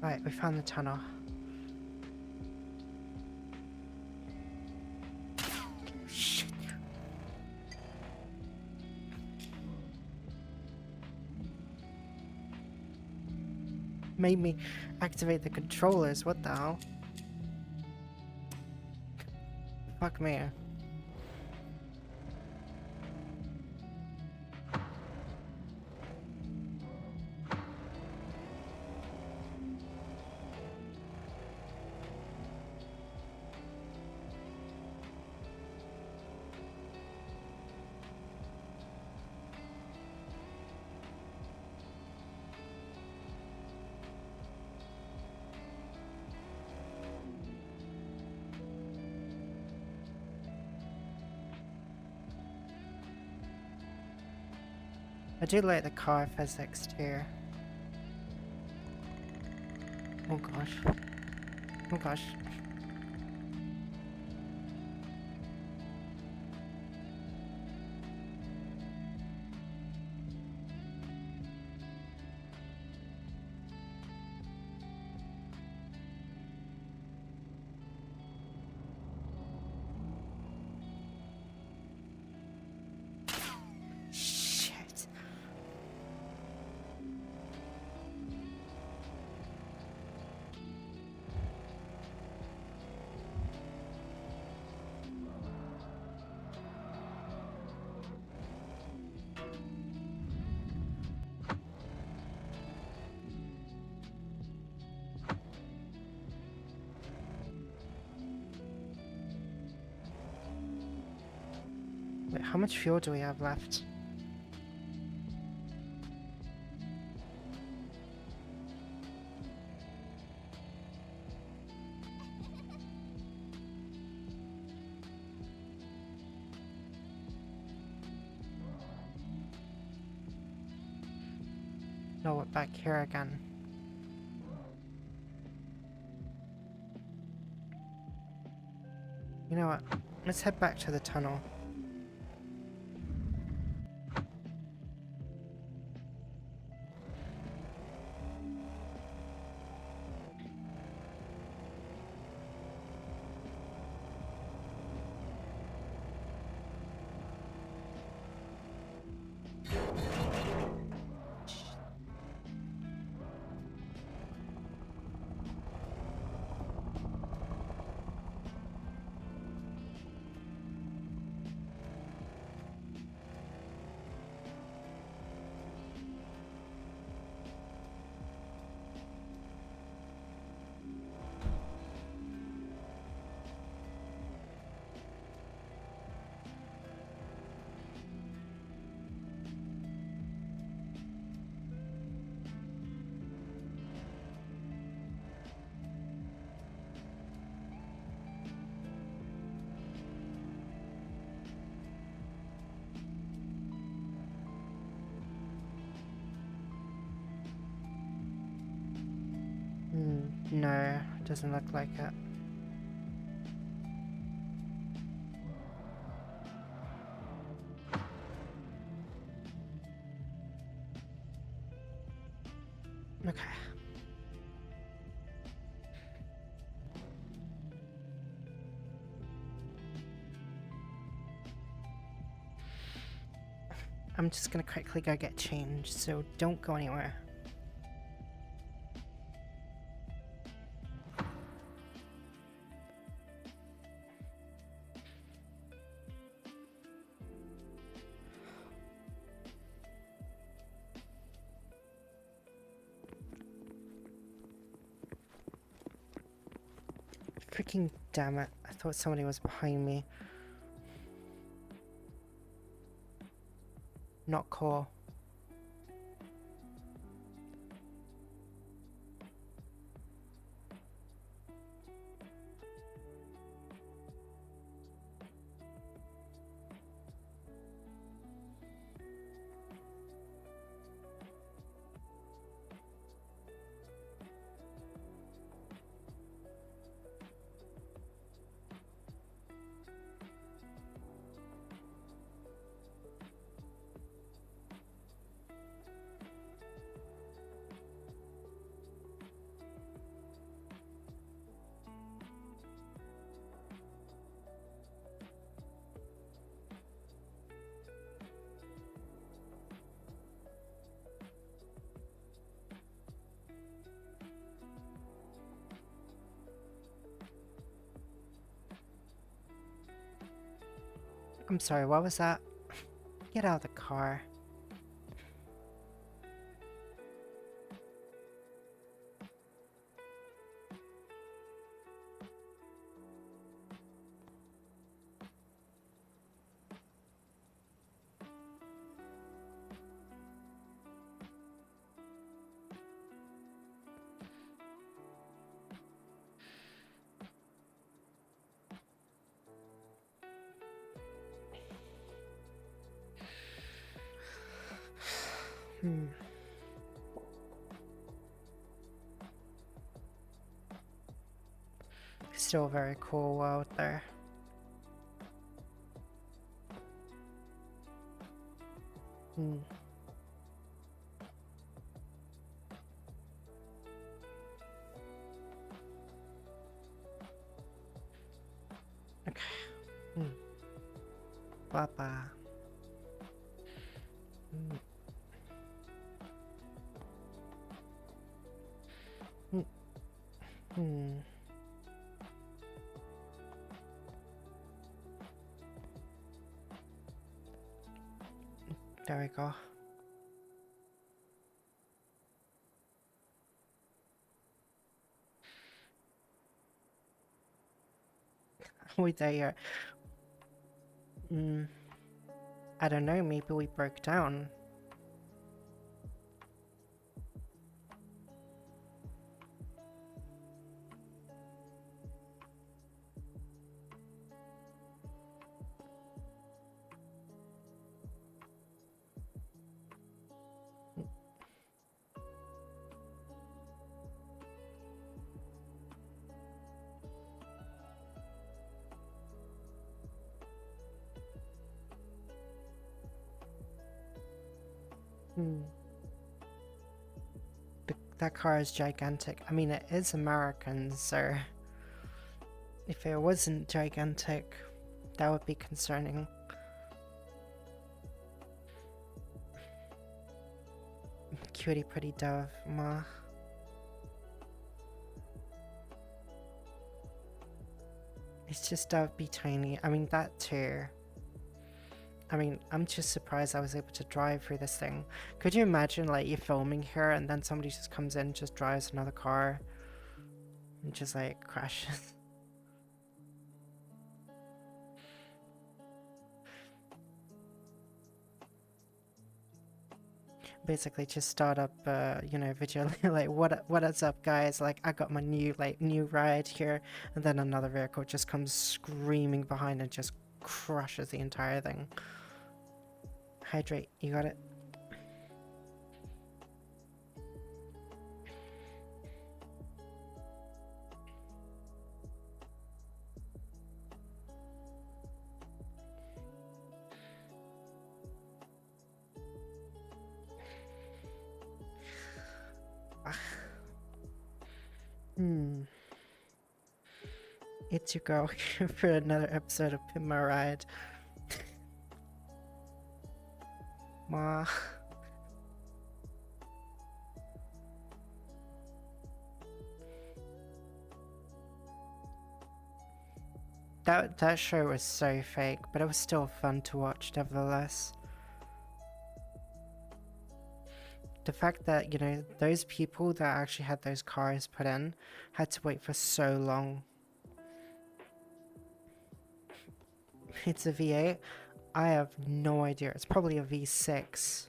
Right, we found the tunnel. Shit. Made me activate the controllers, what the hell? Fuck me. I do like the car physics too. Oh gosh. Oh gosh. Shit. Wait, how much fuel do we have left? No, we're back here again. You know what? Let's head back to the tunnel. No, doesn't look like it. Okay. I'm just gonna quickly go get changed, so don't go anywhere. Freaking damn it. I thought somebody was behind me. Not cool. I'm sorry, what was that? Get out of the car. Still very cool out there. Okay. Papa. There we go. We there. I don't know, maybe we broke down. That car is gigantic. I mean, it is American, so if it wasn't gigantic, that would be concerning. Cutie pretty dove, ma. It's just dove be tiny. I mean, that too. I mean, I'm just surprised I was able to drive through this thing. Could you imagine, like, you're filming here and then somebody just comes in, just drives another car, and just, like, crashes? Basically, just start up, you know, visually, like, what is up, guys? Like, I got my new ride here, and then another vehicle just comes screaming behind and just crushes the entire thing. Hydrate, you got it? It's your girl here for another episode of Pin My Ride. Ma. That show was so fake, but it was still fun to watch nevertheless. The fact that, you know, those people that actually had those cars put in had to wait for so long. It's a V8? I have no idea. It's probably a V6.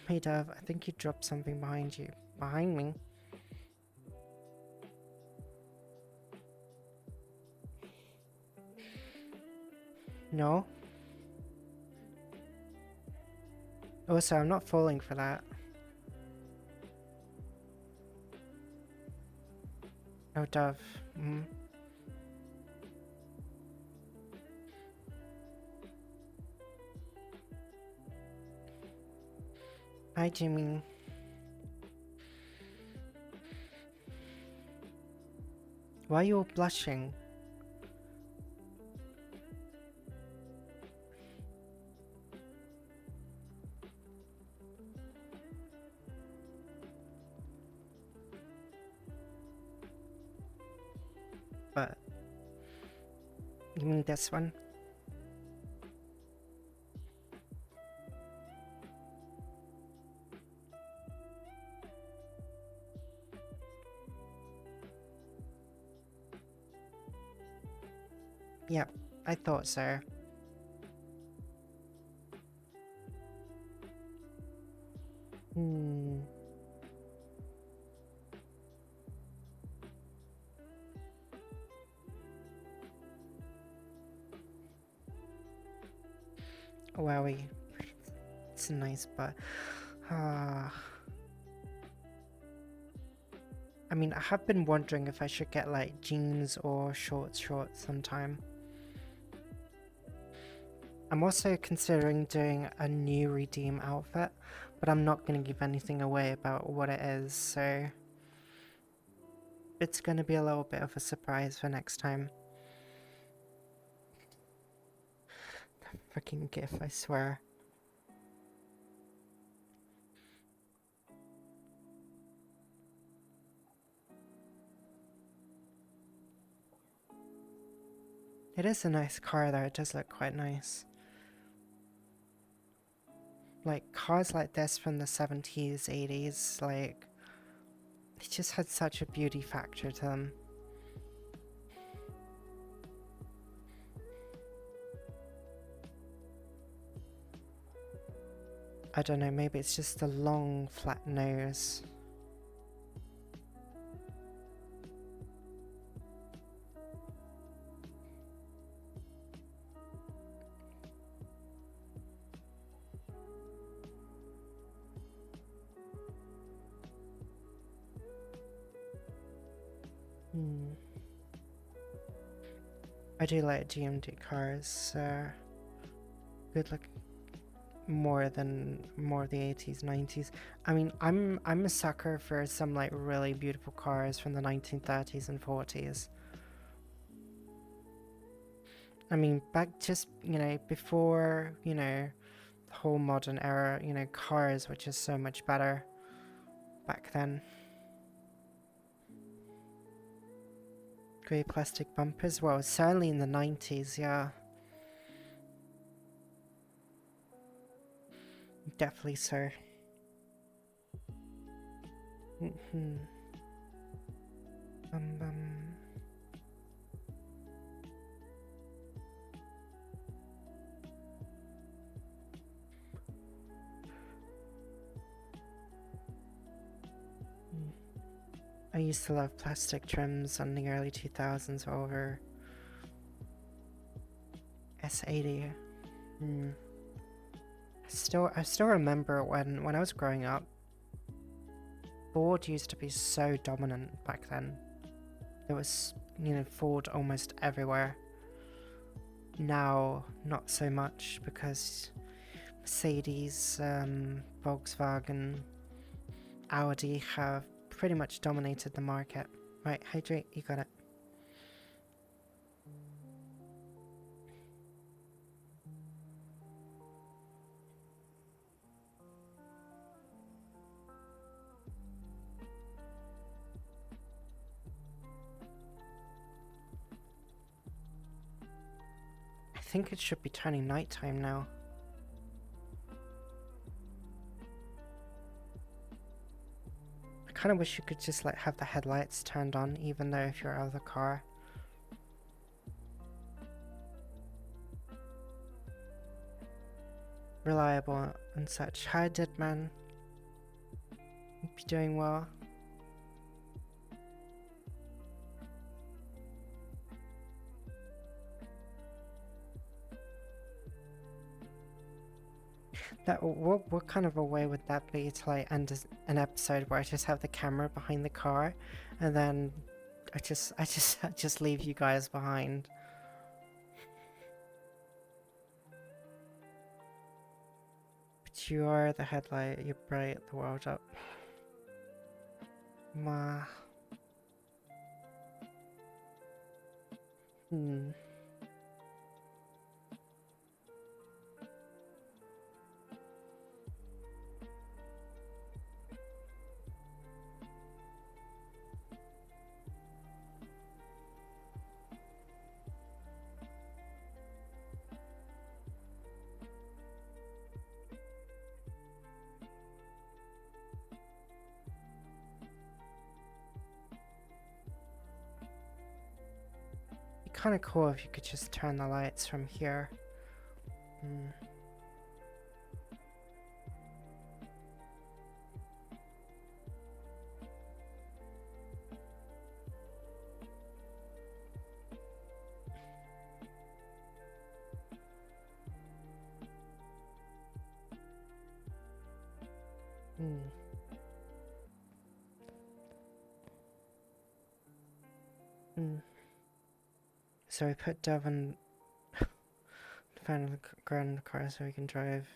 Hey Dev, I think you dropped something behind you. Behind me? No? Also, I'm not falling for that. Oh, Dev. Hi, Jimmy. Why are you all blushing? But... You mean this one? Yep, I thought so. Wowie. It's nice, but... I mean, I have been wondering if I should get like jeans or shorts sometime. I'm also considering doing a new redeem outfit, but I'm not going to give anything away about what it is, so it's going to be a little bit of a surprise for next time. Freaking gif, I swear. It is a nice car though, it does look quite nice. Like, cars like this from the 70s, 80s, like, they just had such a beauty factor to them. I don't know, maybe it's just the long, flat nose. I do like GMD cars, good look more of the 80s, 90s. I mean, I'm a sucker for some like really beautiful cars from the 1930s and 40s. I mean, back just, you know, before, you know, the whole modern era, you know, cars were just so much better back then. Grey plastic bumpers, well, certainly in the 90s, yeah. Definitely so. I used to love plastic trims on the early 2000s over S80. I still remember when I was growing up, Ford used to be so dominant back then. There was, you know, Ford almost everywhere. Now, not so much because Mercedes, Volkswagen, Audi have pretty much dominated the market. Right, hydrate, you got it. I think it should be turning nighttime now. I kind of wish you could just like have the headlights turned on even though if you're out of the car. Reliable and such. Hi, Deadman. Hope you're doing well. That what kind of a way would that be to like end an episode where I just have the camera behind the car, and then I just leave you guys behind. But you are the headlight. You bright the world up. Ma. Hmm. Kind of cool if you could just turn the lights from here. Hmm. Hmm. Hmm. So we put Devon fan on the ground in the car so we can drive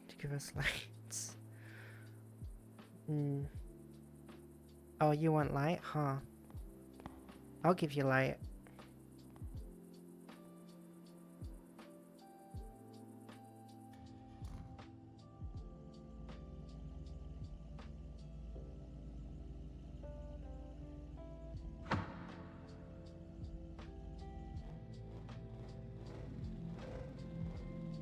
to give us lights. Hmm. Oh, you want light, huh? I'll give you light.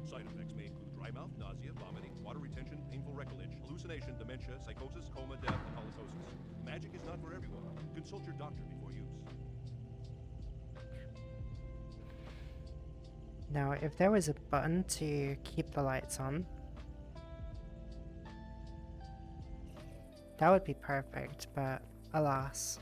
Side effects may include dry mouth, nausea, vomiting, water retention, painful recordage, hallucination, dementia, psychosis, coma, death, and halitosis. Magic is not for everyone. Consult your doctor before use. Now, if there was a button to keep the lights on, that would be perfect, but alas.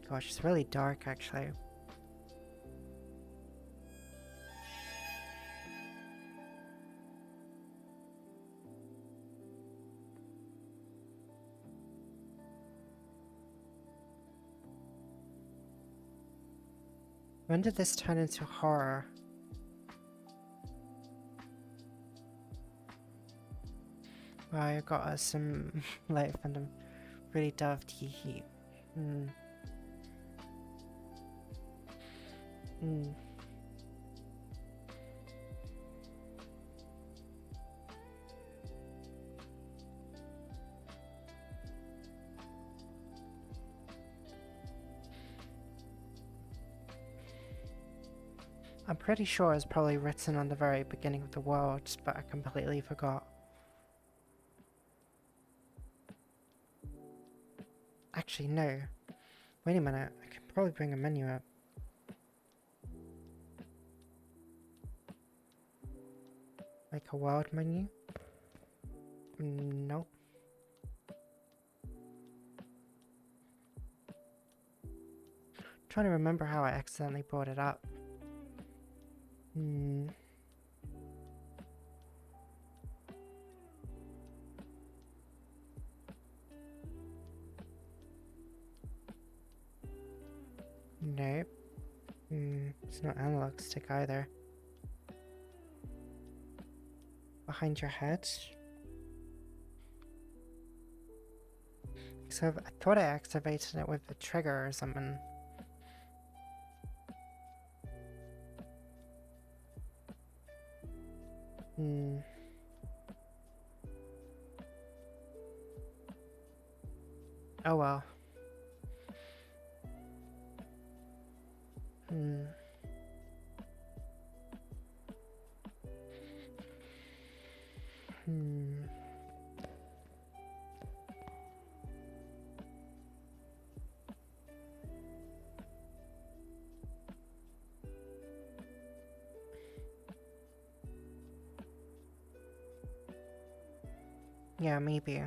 Gosh, it's really dark actually. When did this turn into horror? Well, I got us some light from the really dove tea heat. Hmm. Hmm. I'm pretty sure it's probably written on the very beginning of the world, but I completely forgot. Actually, no. Wait a minute, I can probably bring a menu up. Like a world menu? Nope. Trying to remember how I accidentally brought it up. Hmm. Nope. It's not analog stick either. Behind your head? So I thought I activated it with the trigger or something. Oh well. Yeah, maybe.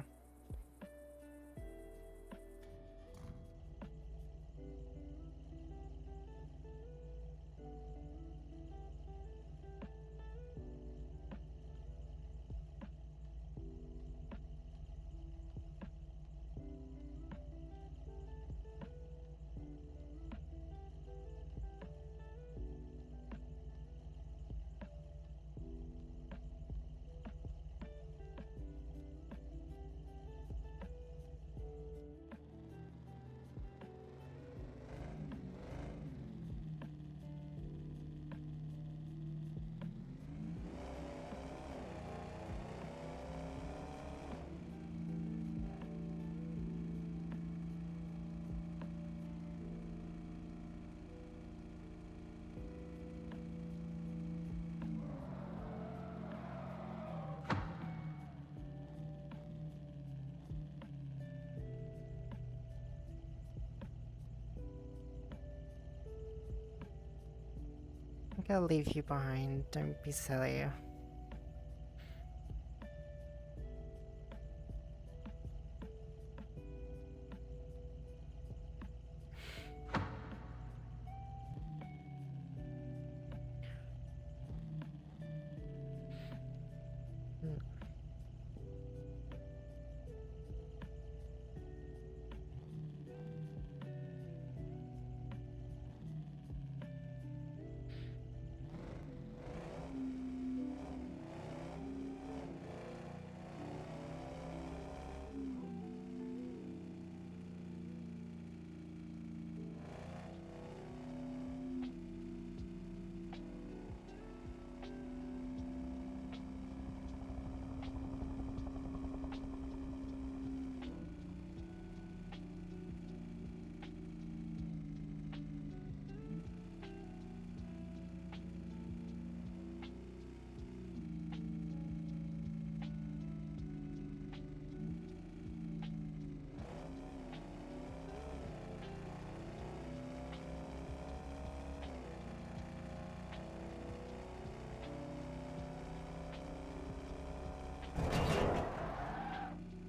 I'm gonna leave you behind. Don't be silly.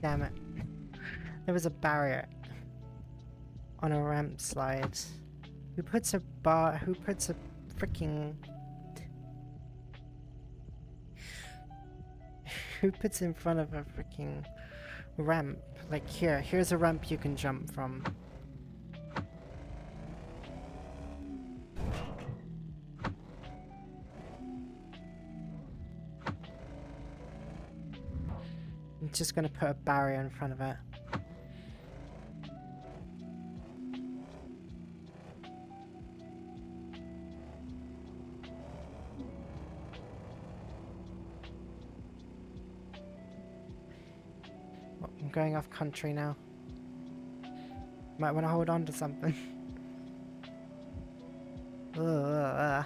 Damn it. There was a barrier on a ramp slide. Who puts a freaking... Who puts in front of a freaking ramp? Like here's a ramp you can jump from. I'm just gonna put a barrier in front of it. Oh, I'm going off country now. Might want to hold on to something. Ugh.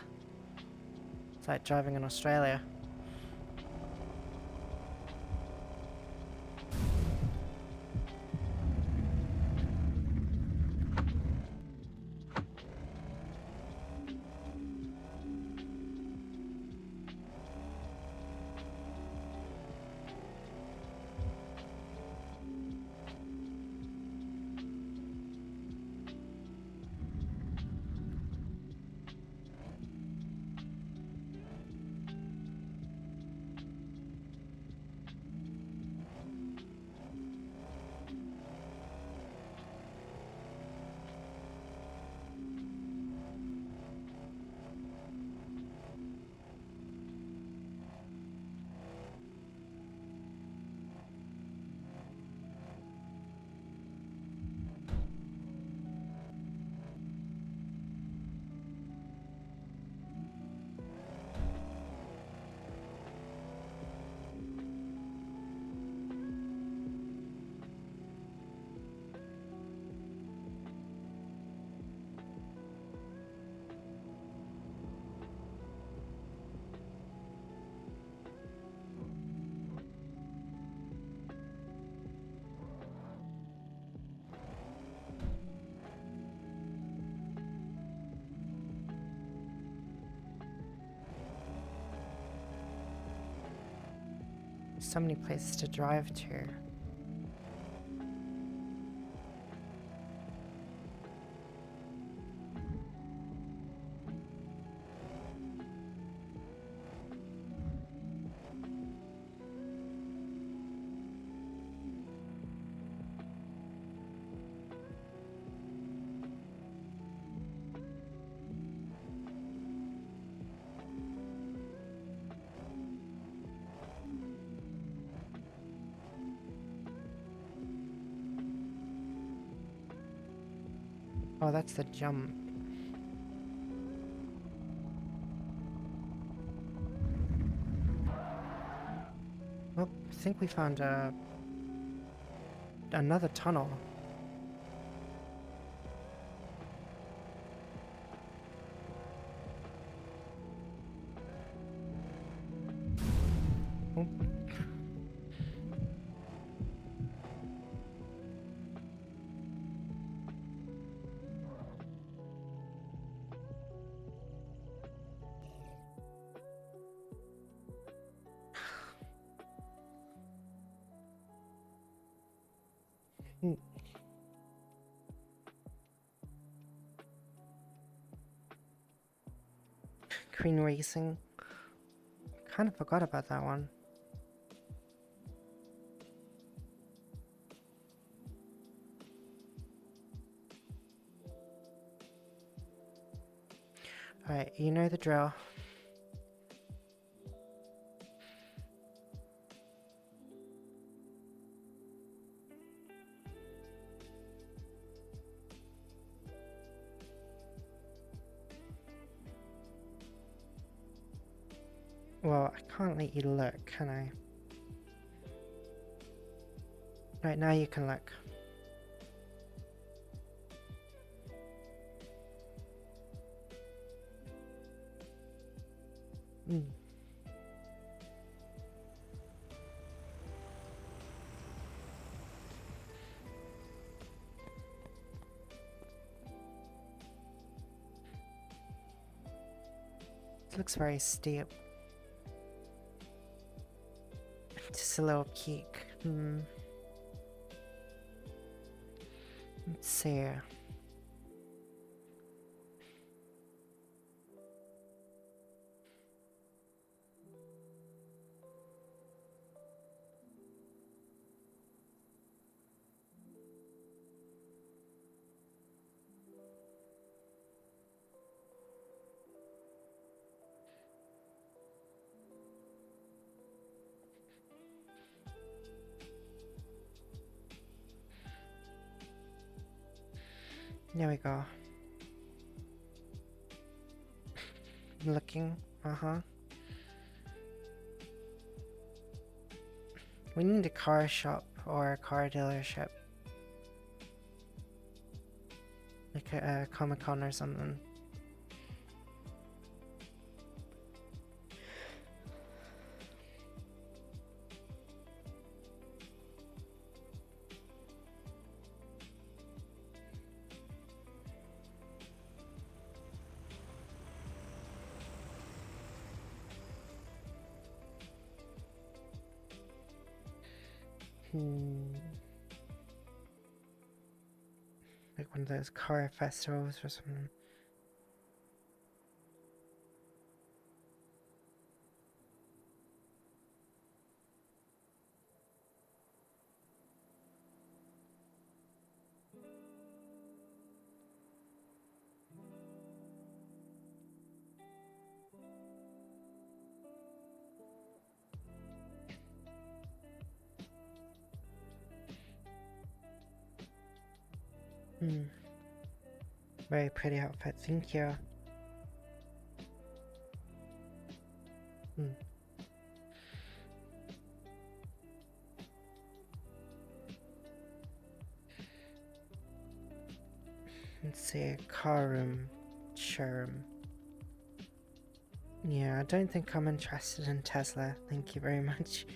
It's like driving in Australia. so many places to drive to. Oh, that's the jump. Oh, I think we found another tunnel. Oh. Mm. Green Racing. Kind of forgot about that one. Alright, you know the drill. Well, I can't let you look, can I? Right, now you can look. Mm. It looks very steep. Just a little peak. Let's see. There we go. Looking. Uh-huh. We need a car shop or a car dealership. Like a Comic-Con or something. Like one of those car festivals or something. Very pretty outfit, thank you. Let's see, car room, showroom. Yeah, I don't think I'm interested in Tesla, thank you very much.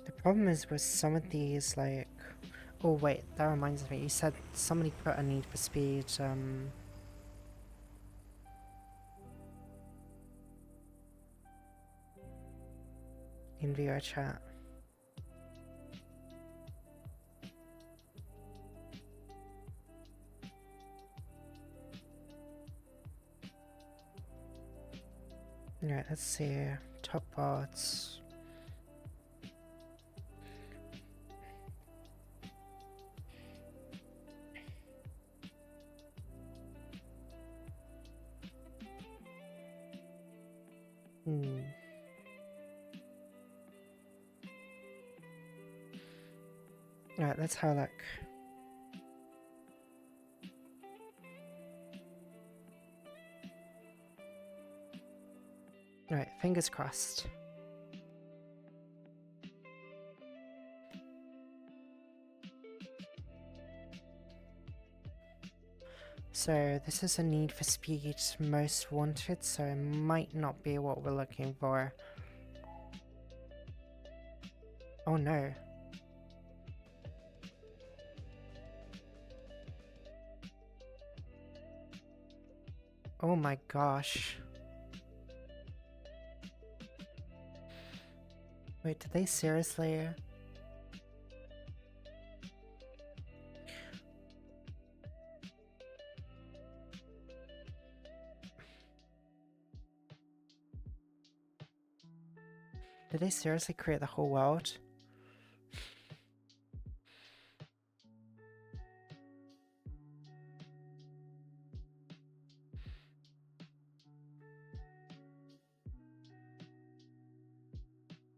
The problem is with some of these, like... Oh wait, that reminds me, you said somebody put a Need for Speed, in VR chat. Right, let's see. Top parts. Alright, let's have a look. Alright, fingers crossed. So this is a Need for Speed Most Wanted, so it might not be what we're looking for. Oh no. Oh my gosh. Wait, did they seriously? Did they seriously create the whole world?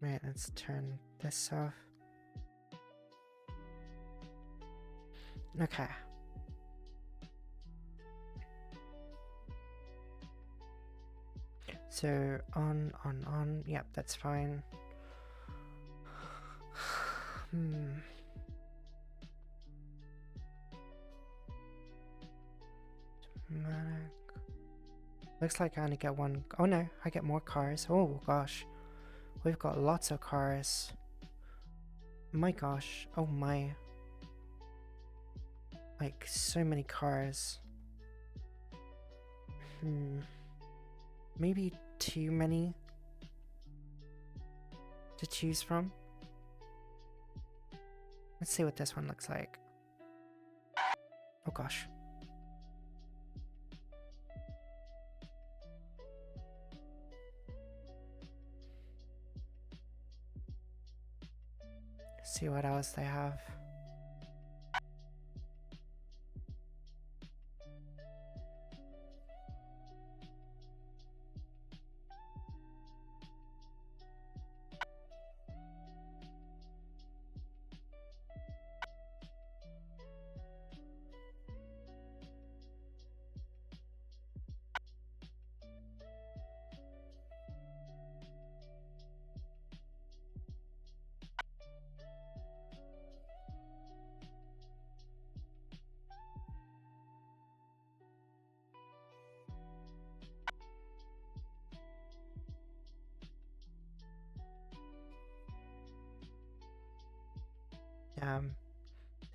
Right, let's turn this off. Okay. So, on. Yep, that's fine. Dramatic. Looks like I only get one. Oh no, I get more cars. Oh gosh. We've got lots of cars. My gosh. Oh my. Like, so many cars. Maybe too many to choose from. Let's see what this one looks like. Oh gosh. See what else they have.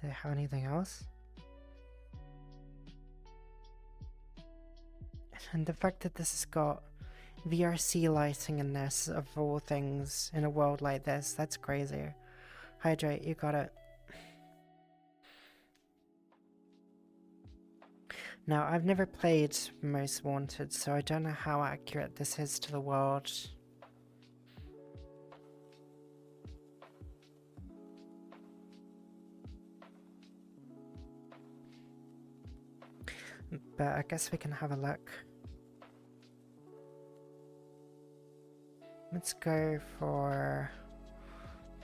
Do they have anything else? And the fact that this has got VRC lighting in this, of all things, in a world like this, that's crazy. Hydrate, you got it. Now, I've never played Most Wanted, so I don't know how accurate this is to the world. But I guess we can have a look. Let's go for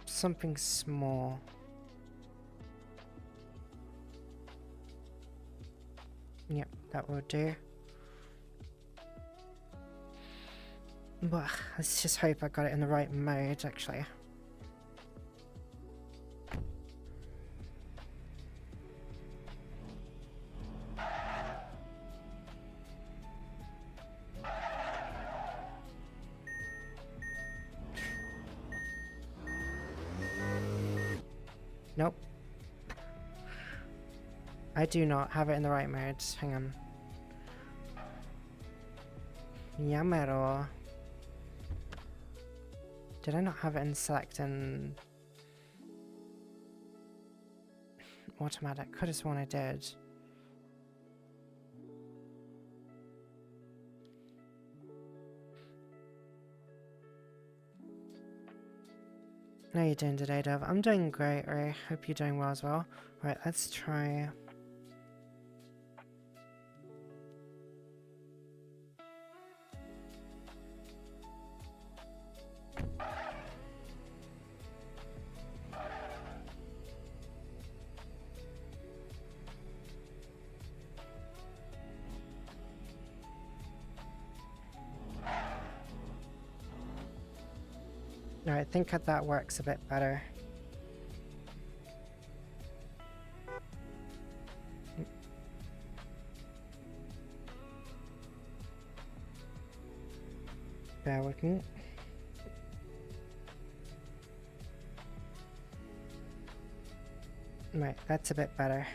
something small. Yep, that will do. But let's just hope I got it in the right mode, actually. Nope. I do not have it in the right mode. Hang on. Yamero. Did I not have it in select and automatic? Could have sworn I did. How are you doing today, Dove? I'm doing great, Ray. Hope you're doing well as well. Right, let's try. No, I think that works a bit better. Bear with me. Right, that's a bit better.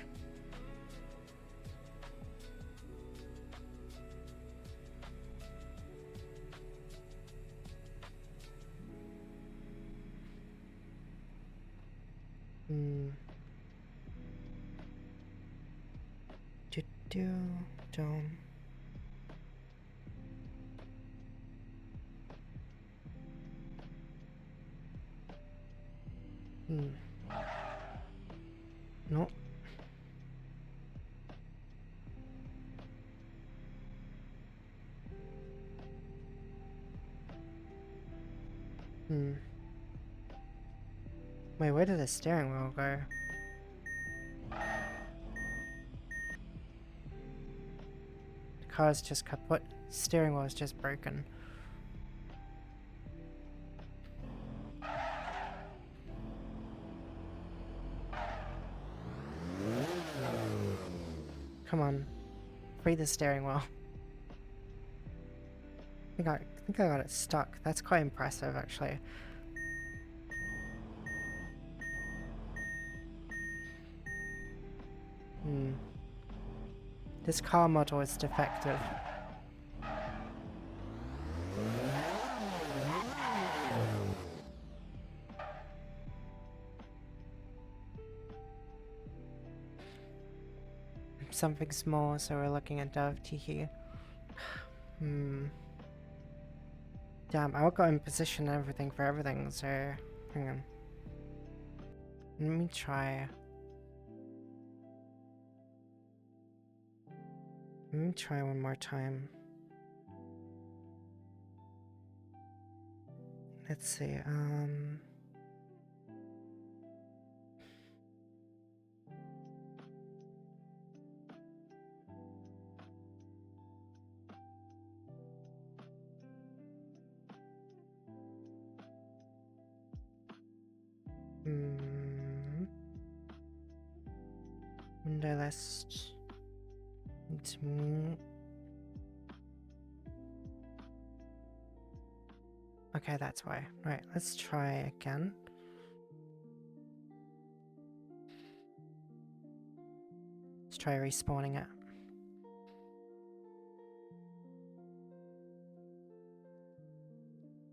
Dome. No. Wait, where did the steering wheel go? The car's just kaput. Steering wheel is just broken. Come on. Free the steering wheel. I think I got it stuck. That's quite impressive, actually. This car model is defective. Something small, so we're looking at Dove Tiki. Damn, I got in position and everything for everything, so hang on. Let me try. Let me try one more time. Let's see, window list. It's okay, that's why. Right, let's try again. Let's try respawning it.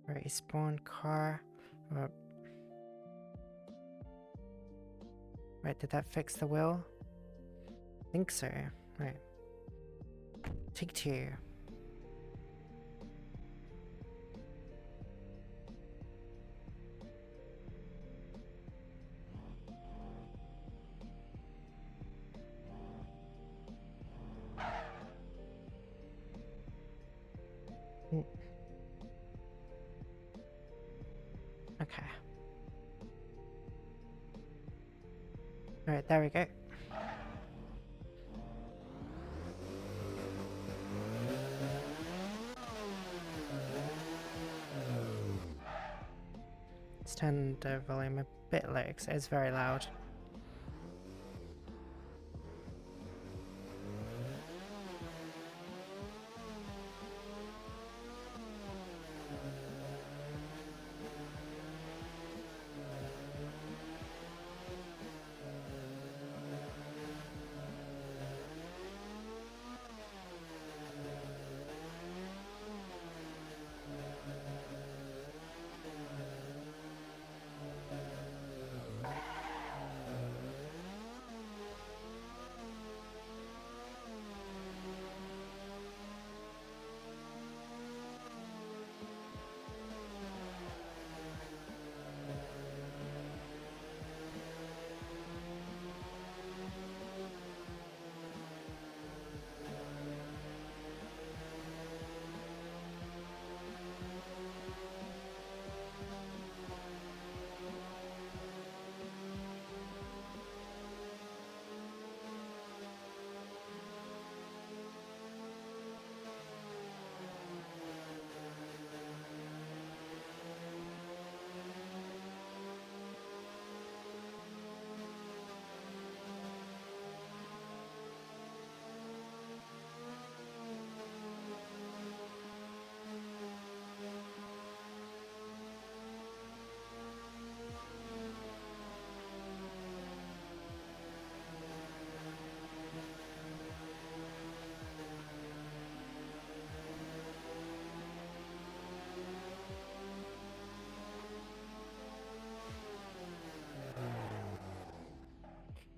Respawn car. Right, did that fix the wheel? I think so. Right. Take two. Okay. Alright, there we go. Let's turn the volume a bit low because it's very loud.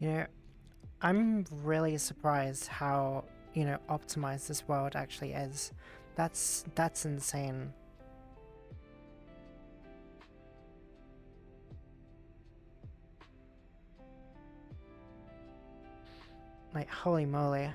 You know, I'm really surprised how, optimized this world actually is. That's insane. Like, holy moly.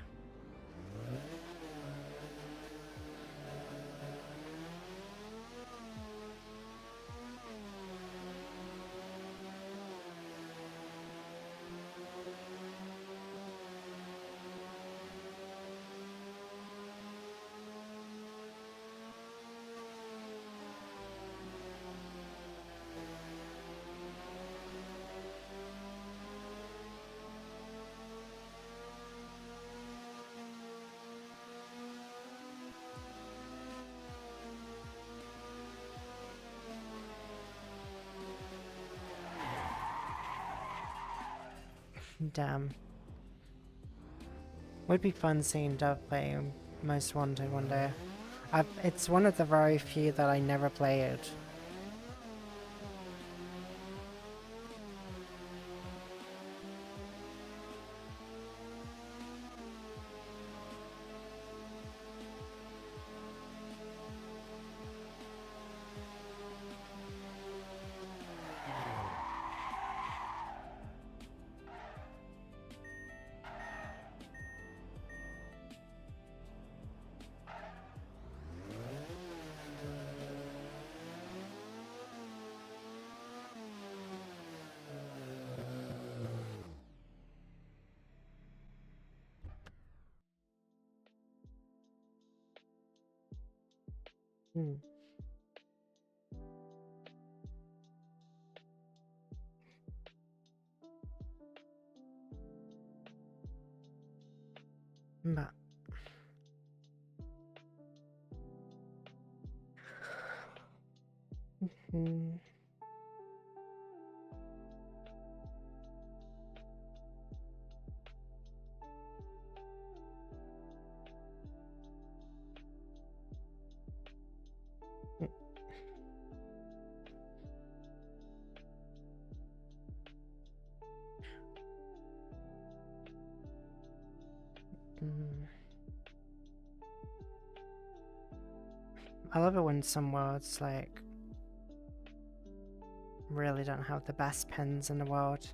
Damn. Would be fun seeing Dove play Most Wanted one day. It's one of the very few that I never played. Hmm. But hmm. Mm. I love it when some worlds like really don't have the best pins in the world.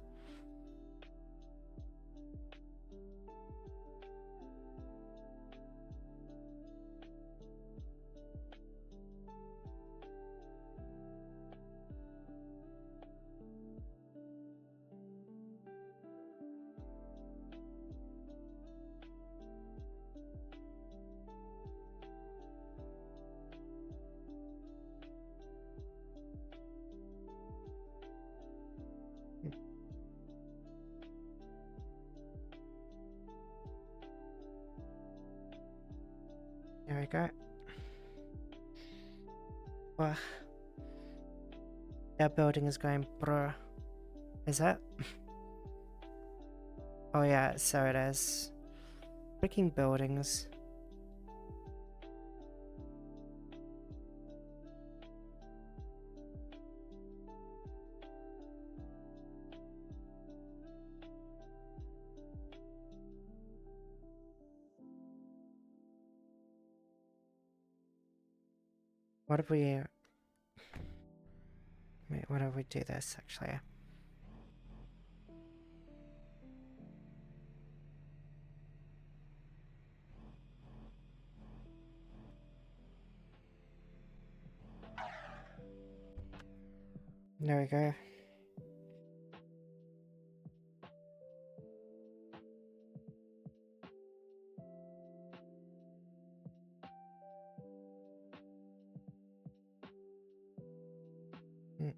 There we go. Well, their building is going bruh. Is it? Oh yeah, so it is. Freaking buildings. What if we... Wait, what if we do this, actually? There we go. Mm.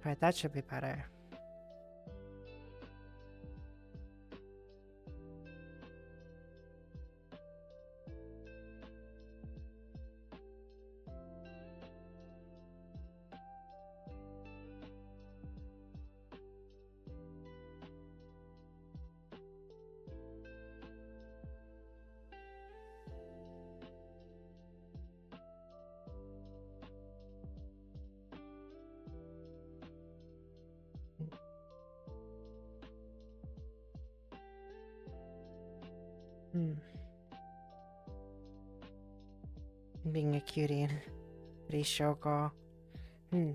Right, that should be better. Hmm. Being a cutie and pretty showgirl. Hmm.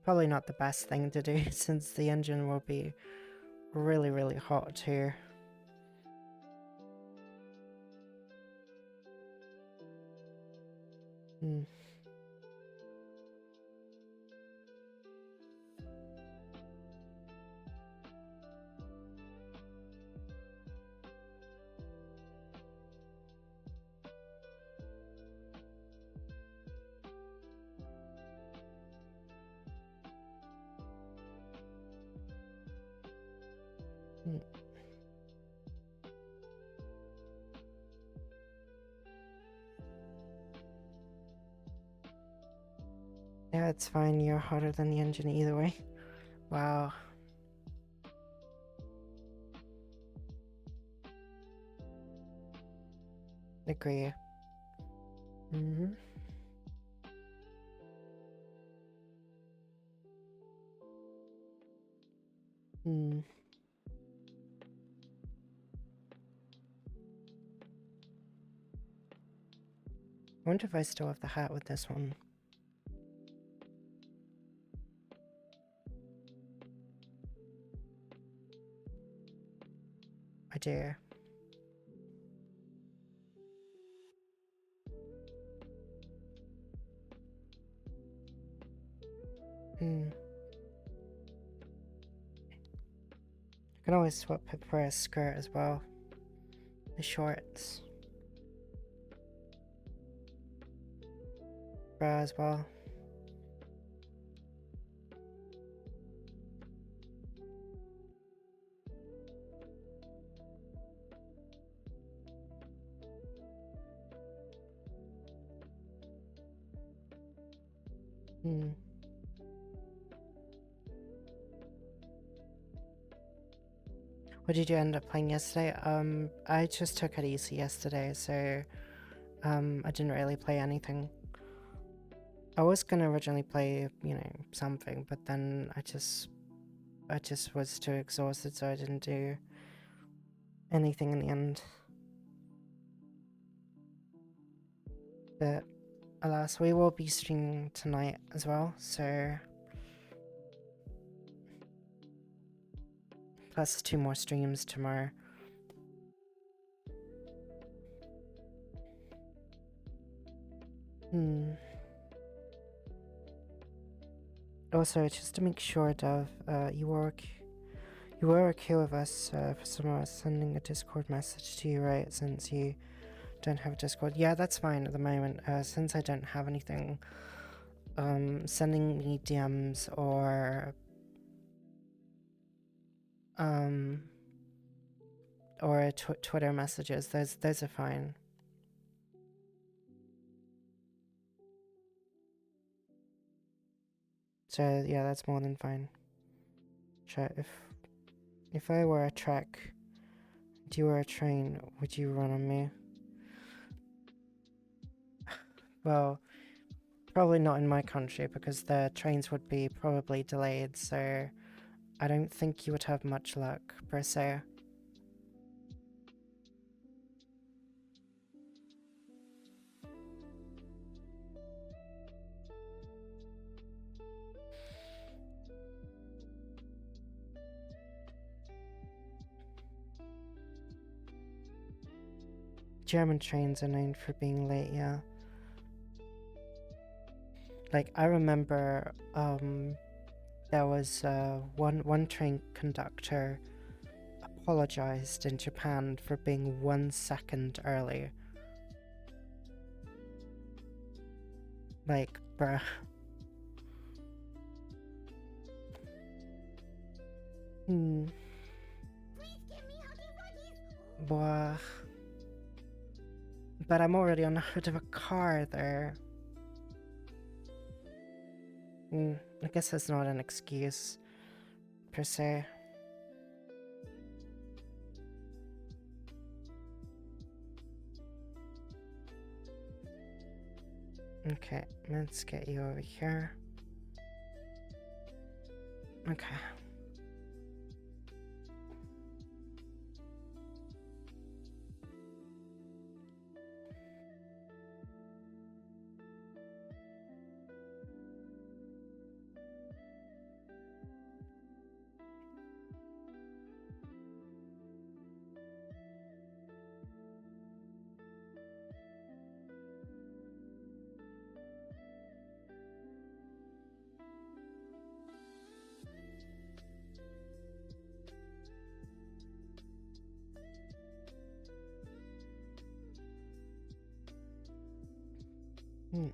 Probably not the best thing to do since the engine will be really, really hot too. Hmm. Hmm. Yeah, it's fine. You're hotter than the engine either way. Wow. Agree. Mm-hmm. Hmm. I wonder if I still have the hat with this one. I do. Hmm. I can always swap it for a skirt as well. The shorts. Bra as well. Hmm. What did you end up playing yesterday? I just took it easy yesterday, so I didn't really play anything. I was gonna originally play, you know, something, but then I just was too exhausted, so I didn't do anything in the end. But alas, we will be streaming tonight as well, so plus 2 more streams tomorrow. Hmm. Also, just to make sure, Dove, you were okay with us for some of us sending a Discord message to you, right? Since you don't have a Discord. Yeah, that's fine at the moment. Since I don't have anything, sending me DMs or Twitter messages, those are fine. So yeah, that's more than fine. If I were a truck and you were a train, would you run on me? Well, probably not in my country because the trains would be probably delayed, so I don't think you would have much luck per se. German trains are known for being late, yeah. Like, I remember, there was, one train conductor apologized in Japan for being 1 second early. Like, bruh. Hmm. Blah. But I'm already on the hood of a car there. I guess that's not an excuse, per se. Okay, let's get you over here. Okay. Hmm.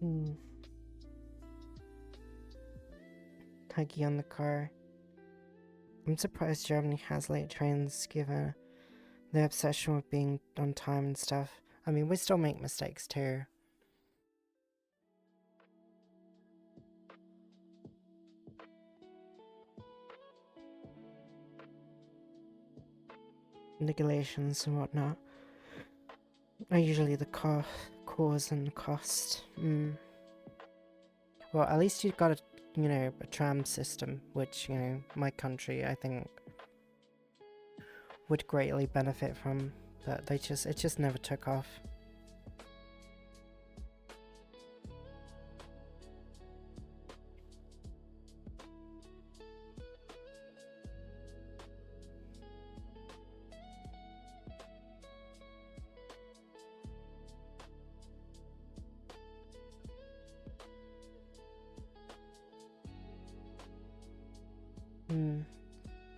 Hmm. Huggy on the car. I'm surprised Germany has late trains given the obsession with being on time and stuff. I mean, we still make mistakes too. Regulations and whatnot are usually the cause and cost. Well, at least you've got a tram system, which, my country, I think, would greatly benefit from, but it just never took off.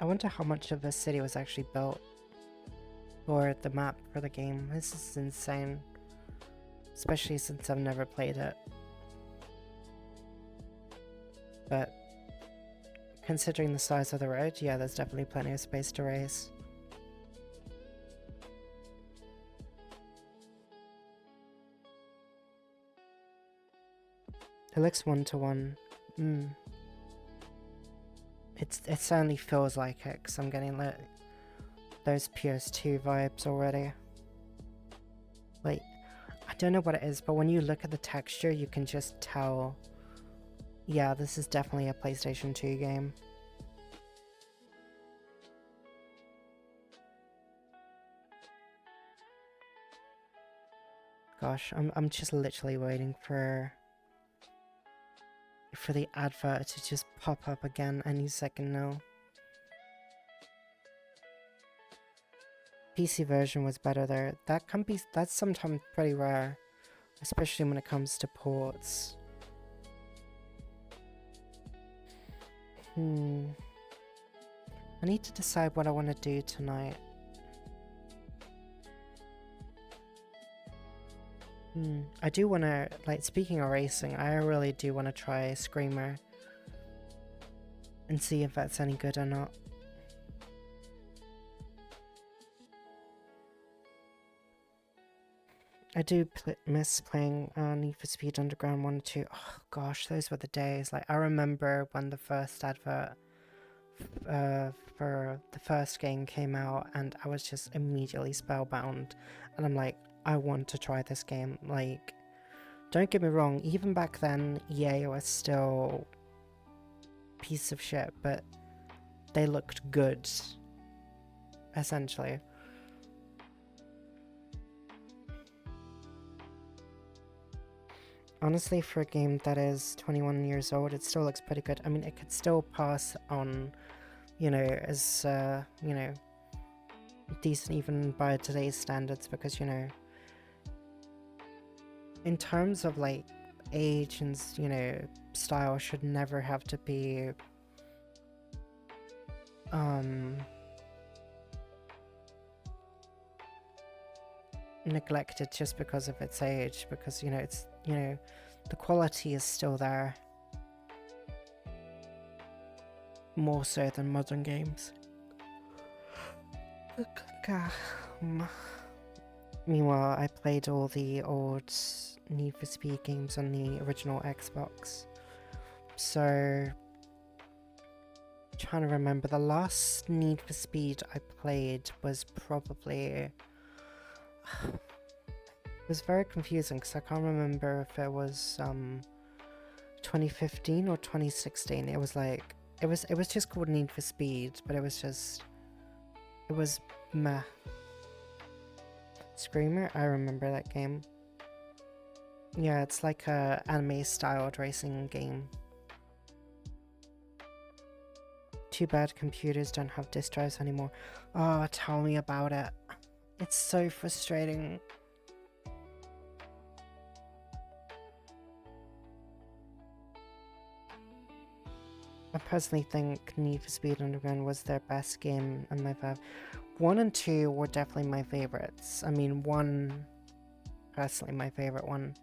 I wonder how much of the city was actually built, or the map for the game. This is insane, especially since I've never played it. But considering the size of the road, yeah, there's definitely plenty of space to race. It looks 1-to-1. It certainly feels like it, because I'm getting those PS2 vibes already. Like, I don't know what it is, but when you look at the texture, you can just tell, yeah, this is definitely a PlayStation 2 game. Gosh, I'm just literally waiting for the advert to just pop up again any second now. PC version was better there. That's sometimes pretty rare, especially when it comes to ports. I need to decide what I want to do tonight. I do want to, like, speaking of racing, I really do want to try Screamer and see if that's any good or not. I do miss playing Need for Speed Underground 1 and 2. Oh gosh, those were the days. Like, I remember when the first advert for the first game came out, and I was just immediately spellbound. And I'm like, I want to try this game. Like, don't get me wrong, even back then, EA was still a piece of shit, but they looked good, essentially. Honestly, for a game that is 21 years old, it still looks pretty good. I mean, it could still pass on, as, decent even by today's standards, because, in terms of, like, age and, style should never have to be, neglected just because of its age, because, it's, the quality is still there. More so than modern games. Meanwhile, I played all the old Need for Speed games on the original Xbox. So, trying to remember. The last Need for Speed I played was probably... It was very confusing because I can't remember if it was 2015 or 2016. It was like... It was just called Need for Speed, but it was just... It was meh. Screamer? I remember that game. Yeah, it's like a anime-styled racing game. Too bad computers don't have disk drives anymore. Oh, tell me about it. It's so frustrating. I personally think Need for Speed Underground was their best game in my fave. 1 and 2 were definitely my favorites. I mean, 1, personally my favorite one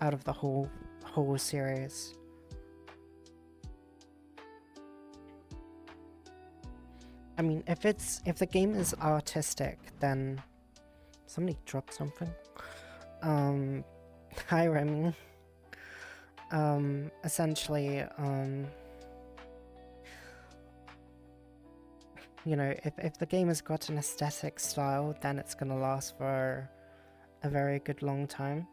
out of the whole series. I mean, if the game is artistic, then somebody dropped something. Hi Remy. Essentially, you know, if the game has got an aesthetic style, then it's gonna last for a very good long time.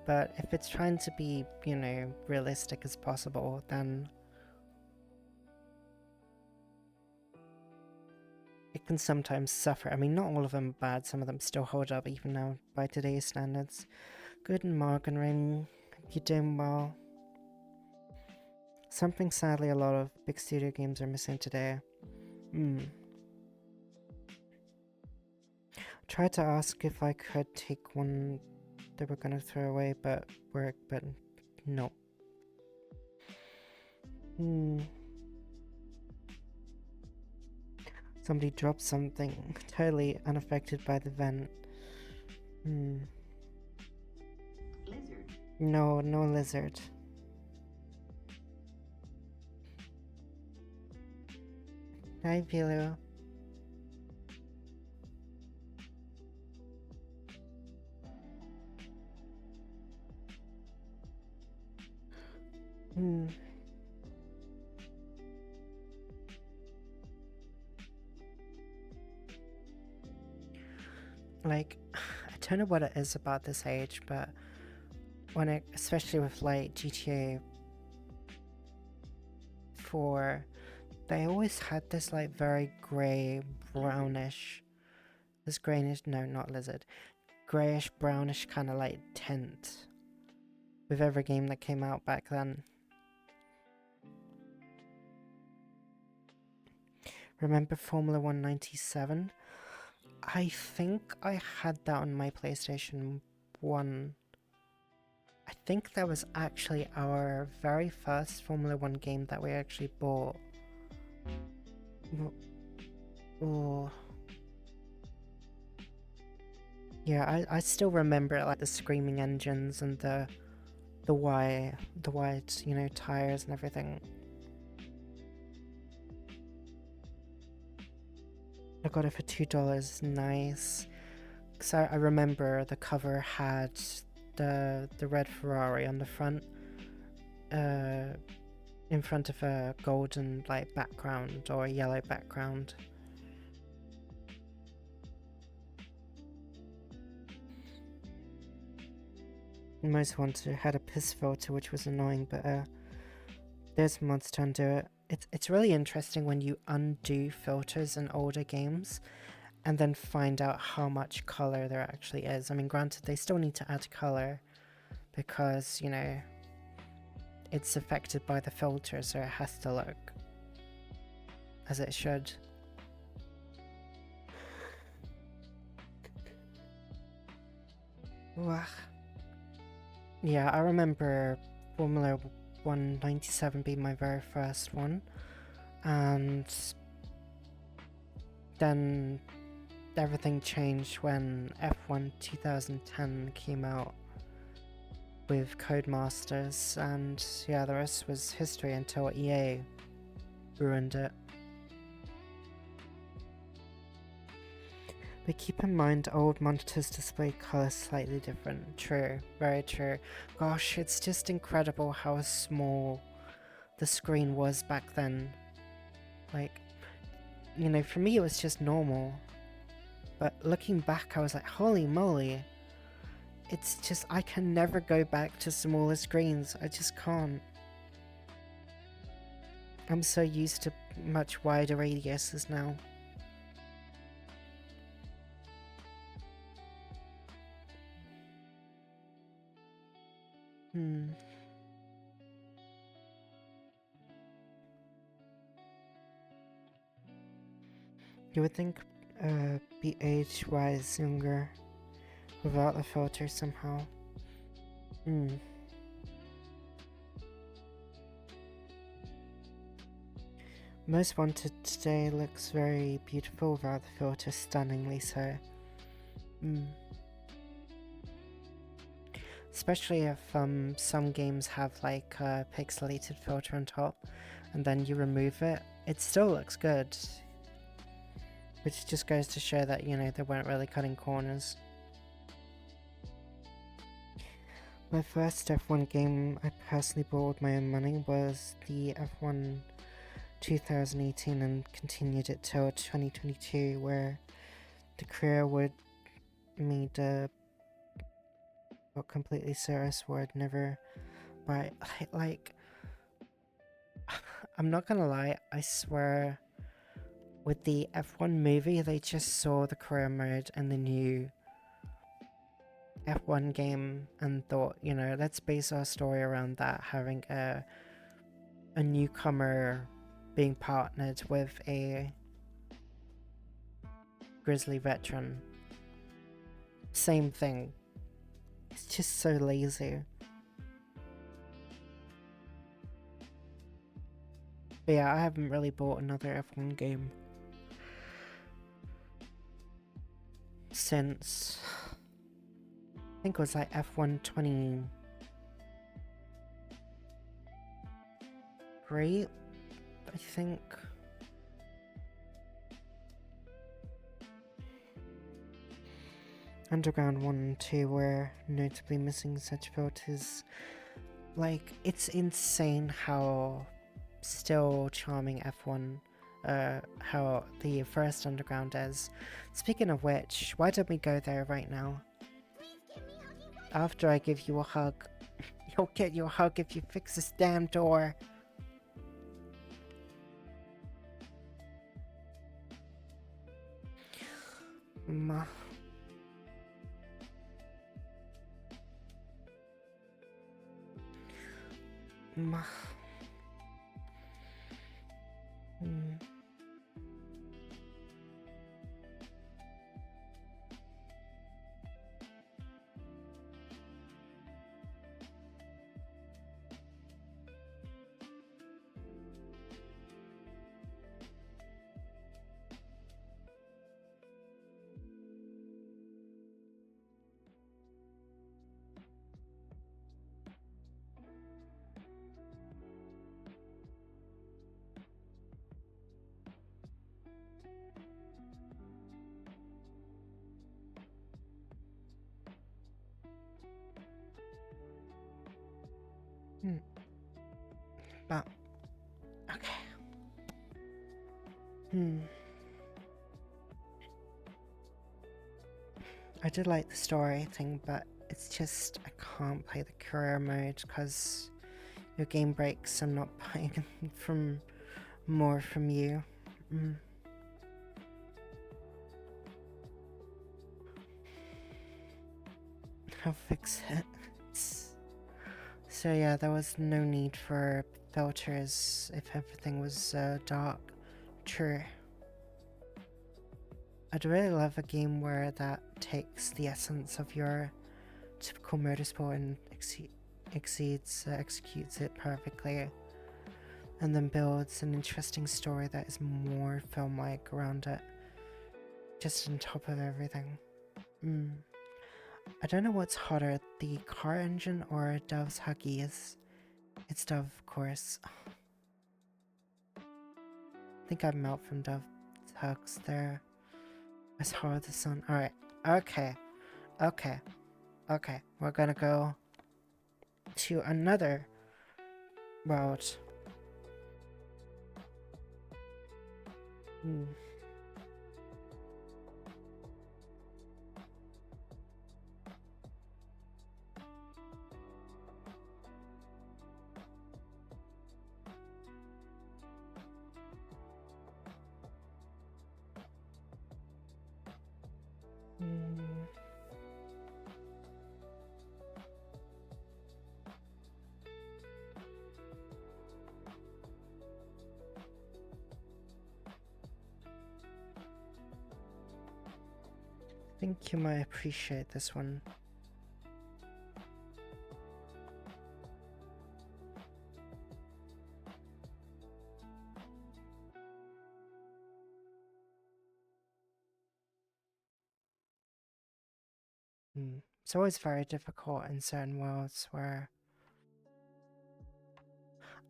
But if it's trying to be, you know, realistic as possible, then it can sometimes suffer. I mean, not all of them are bad, some of them still hold up even now by today's standards. Good Morgan Ring, you're doing well. Something sadly a lot of big studio games are missing today. Tried to ask if I could take one they were gonna throw away, but no. Somebody dropped something, totally unaffected by the vent. Lizard. No lizard. Hi, Pilu. Like, I don't know what it is about this age, but especially with like GTA 4, they always had this like very grey, brownish, greyish, brownish kind of like tint with every game that came out back then. Remember Formula 197? I think I had that on my PlayStation 1. I think that was actually our very first Formula 1 game that we actually bought. Oh. Yeah, I still remember it, like the screaming engines and the wide, you know, tires and everything. I got it for $2, nice. Cause I remember the cover had the red Ferrari on the front, in front of a golden like background or a yellow background. Most ones had a piss filter, which was annoying, but there's mods to undo it. It's really interesting when you undo filters in older games and then find out how much color there actually is. I mean, granted, they still need to add color because, you know, it's affected by the filter, so it has to look as it should. Ugh. Yeah, I remember Formula 197 being my very first one, and then everything changed when F1 2010 came out with Codemasters, and yeah, the rest was history until EA ruined it. But keep in mind, old monitors display colors slightly different. True, very true. Gosh, it's just incredible how small the screen was back then. Like, you know, for me it was just normal. But looking back, I was like, holy moly. It's just, I can never go back to smaller screens. I just can't. I'm so used to much wider radiuses now. You would think be age-wise younger without the filter somehow. Most Wanted today looks very beautiful without the filter, stunningly so. Especially if some games have like a pixelated filter on top and then you remove it, it still looks good. Which just goes to show that, you know, they weren't really cutting corners. My first F1 game I personally bought with my own money was the F1 2018 and continued it till 2022, where the career would made got completely serious where I'd never buy. Like, I'm not gonna lie, I swear with the F1 movie they just saw the career mode and the new F1 game and thought, you know, let's base our story around that, having a newcomer being partnered with a grizzly veteran. Same thing. It's just so lazy. But yeah, I haven't really bought another F1 game since I think it was like F1 23, I think. Underground 1 and 2 were notably missing such filters. Like, it's insane how still charming F1, how the first Underground is. Speaking of which, why don't we go there right now? After I give you a hug. You'll get your hug if you fix this damn door. Ma. But okay. I did like the story thing, but it's just I can't play the career mode because your game breaks. I'm not buying from more from you. I'll fix it. So yeah, there was no need for filters if everything was dark. True. I'd really love a game where that takes the essence of your typical motorsport and executes it perfectly, and then builds an interesting story that is more film-like around it, just on top of everything. I don't know what's hotter, the car engine or Dove's huggies. It's Dove, of course. I think I melt from Dove's hugs there. As hard as the sun. Alright. Okay. We're gonna go to another route. Hmm. Hmm. I think you might appreciate this one. It's always very difficult in certain worlds where...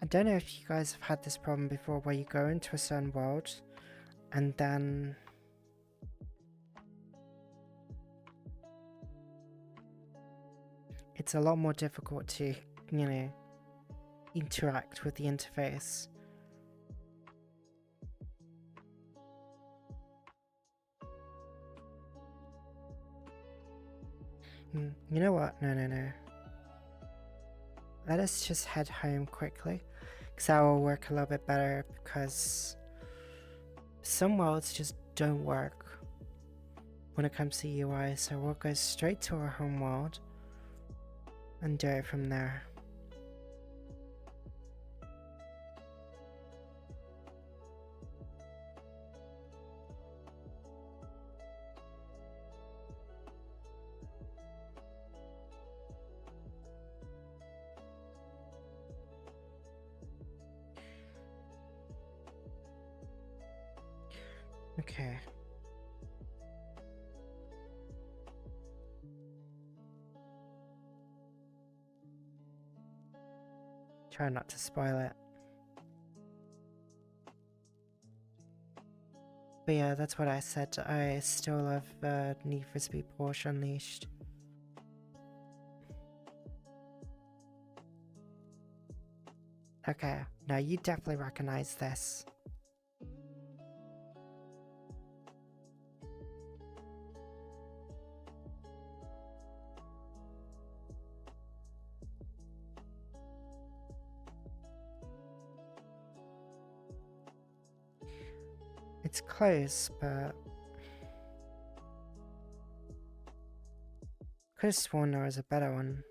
I don't know if you guys have had this problem before where you go into a certain world and then it's a lot more difficult to, you know, interact with the interface. You know what? No. Let us just head home quickly, because that will work a little bit better, because some worlds just don't work when it comes to UI, so we'll go straight to our home world and do it from there. Okay. Try not to spoil it. But yeah, that's what I said. I still love Need for Speed Porsche Unleashed. Okay, now you definitely recognize this. It's close, but could have sworn there was a better one.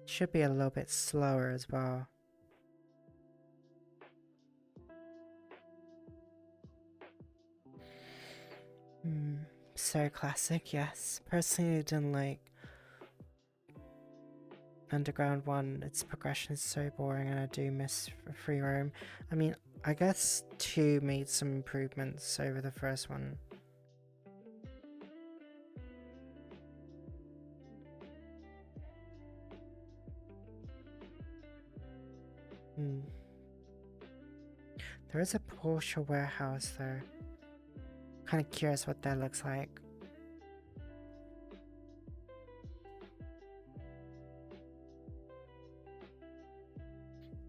Should be a little bit slower as well. So classic, yes. Personally, I didn't like Underground 1. Its progression is so boring and I do miss free roam. I mean, I guess 2 made some improvements over the first one. There is a Porsche warehouse though. Kind of curious what that looks like.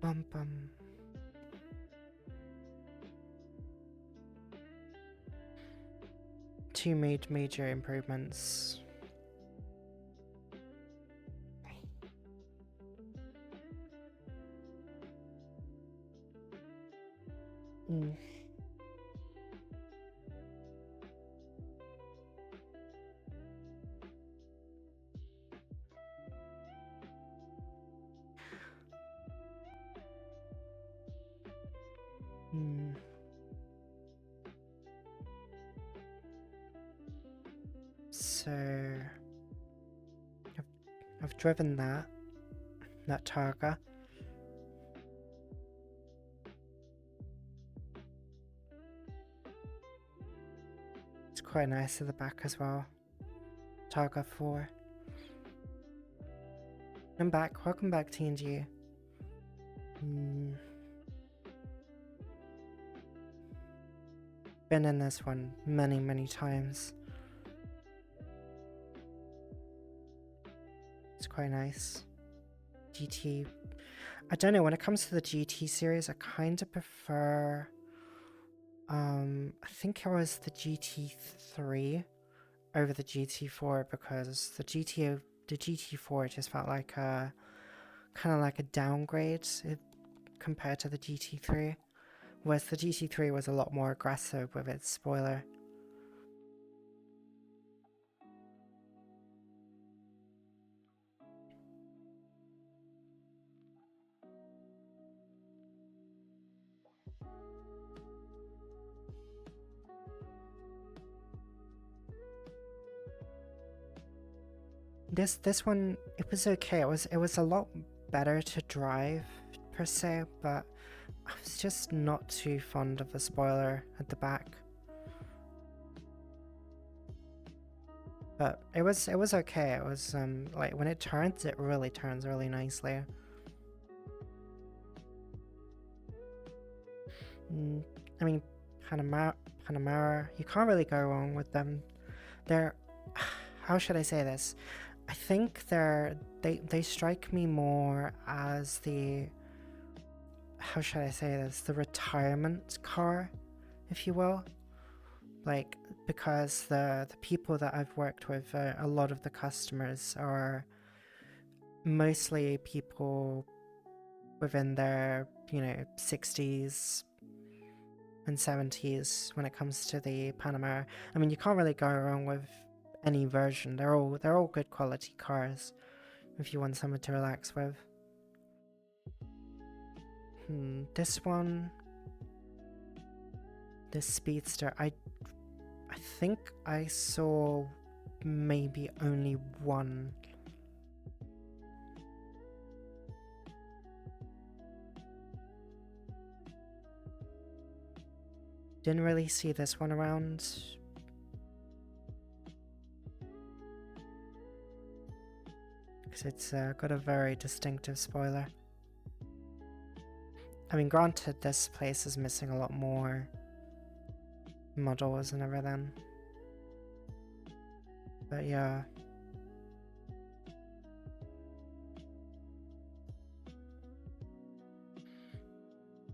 Bum bum. Two made major improvements. So I've driven that Targa. It's quite nice at the back as well. Targa 4. I'm back. Welcome back, TNG. Been in this one many, many times. It's quite nice. GT. I don't know, when it comes to the GT series, I kind of prefer... I think it was the GT3 over the GT4 because the GT4 just felt like a... kind of like a downgrade compared to the GT3. Whereas the GT3 was a lot more aggressive with its spoiler. This one, it was okay. It was a lot better to drive per se, but I was just not too fond of the spoiler at the back. But it was okay. It was like when it turns, it really turns really nicely. I mean, Panamera, you can't really go wrong with them. They're, how should I say this? I think they strike me more as the, how should I say this? The retirement car, if you will. Like, because the people that I've worked with, a lot of the customers are mostly people within their, 60s and 70s when it comes to the Panamera. I mean, you can't really go wrong with any version. They're all good quality cars if you want someone to relax with. This one, this Speedster, I think I saw maybe only one. Didn't really see this one around. Because it's got a very distinctive spoiler. I mean, granted, this place is missing a lot more models and everything. But yeah.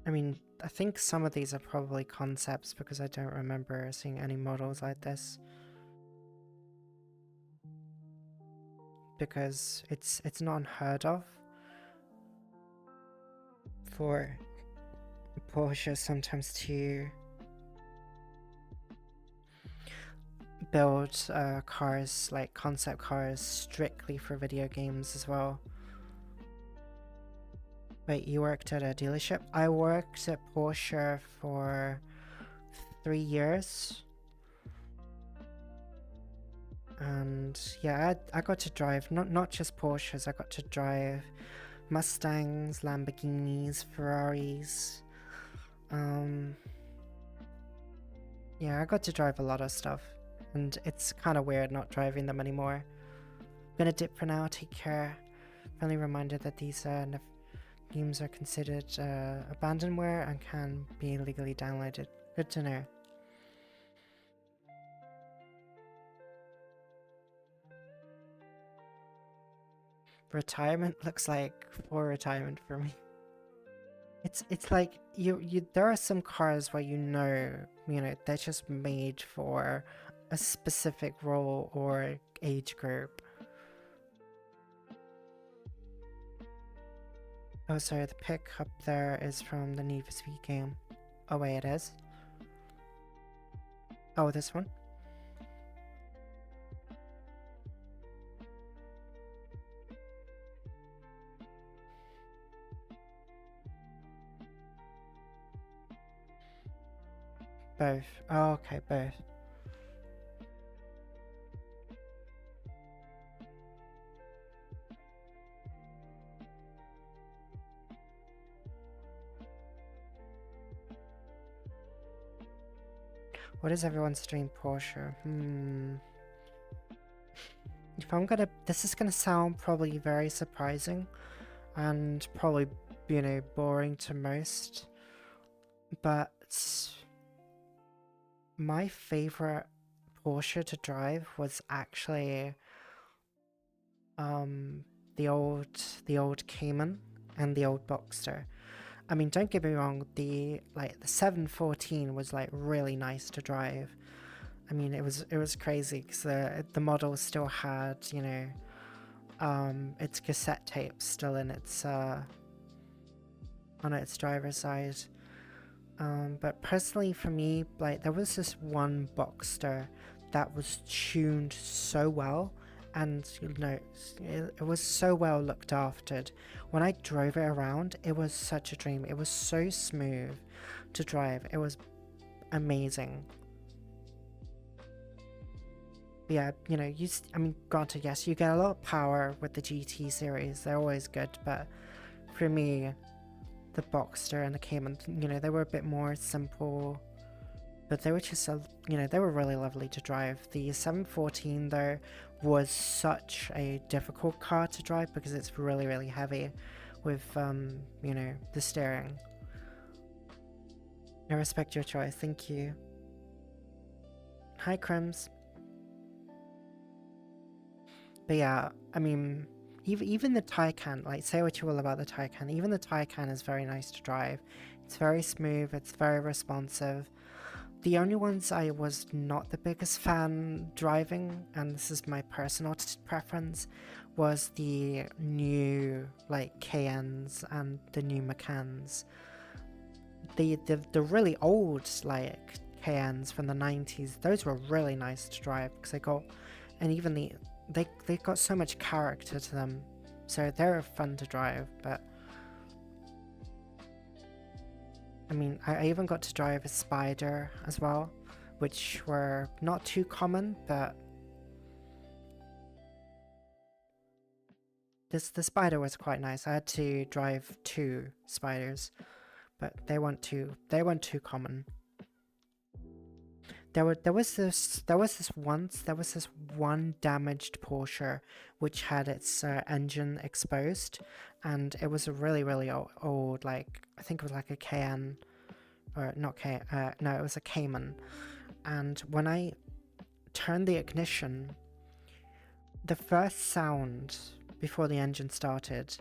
I mean, I think some of these are probably concepts because I don't remember seeing any models like this. Because it's not unheard of for Porsche sometimes to build cars, like concept cars, strictly for video games as well. Wait, you worked at a dealership? I worked at Porsche for 3 years. And yeah, I got to drive not just Porsches, I got to drive Mustangs, Lamborghinis, Ferraris. Yeah, I got to drive a lot of stuff. And it's kind of weird not driving them anymore. I'm gonna dip for now, take care. Friendly reminder that these games are considered abandonware and can be illegally downloaded. Good to know. Retirement looks like poor retirement for me. It's like you there are some cars where they're just made for a specific role or age group. Oh, sorry, the pic up there is from the Need for Speed game. Oh wait, it is? Oh, this one? Both. Oh, okay, both. What is everyone's dream Porsche? if I'm gonna, this is gonna sound probably very surprising and probably, you know, boring to most, but my favorite Porsche to drive was actually um the old Cayman and the old Boxster. I mean, don't get me wrong, the 714 was like really nice to drive. I mean, it was crazy because the model still had, you know, its cassette tape still in its on its driver's side. But personally for me, like there was this one Boxster that was tuned so well, and you know, it was so well looked after. When I drove it around, it was such a dream. It was so smooth to drive. It was amazing. Yeah, you know, I mean, granted, yes, you get a lot of power with the GT series. They're always good, but for me, the Boxster and the Cayman, you know, they were a bit more simple, but they were just, you know, they were really lovely to drive. The 714, though, was such a difficult car to drive because it's really, really heavy with, you know, the steering. I respect your choice, thank you. Hi, Crims. But yeah, I mean, even the Taycan, like, say what you will about the Taycan, even the Taycan is very nice to drive. It's very smooth, it's very responsive. The only ones I was not the biggest fan driving, and this is my personal preference, was the new, like, Cayennes and the new Macans. The really old, like, Cayennes from the 90s, those were really nice to drive because they got, and even they got so much character to them, so they're fun to drive. But I mean, I even got to drive a Spider as well, which were not too common, but the Spider was quite nice. I had to drive 2 Spiders, but they weren't too common. There was this one damaged Porsche which had its engine exposed, and it was a really old, like, I think it was like a Cayenne, or not Cayenne, no, it was a Cayman. And when I turned the ignition, the first sound before the engine started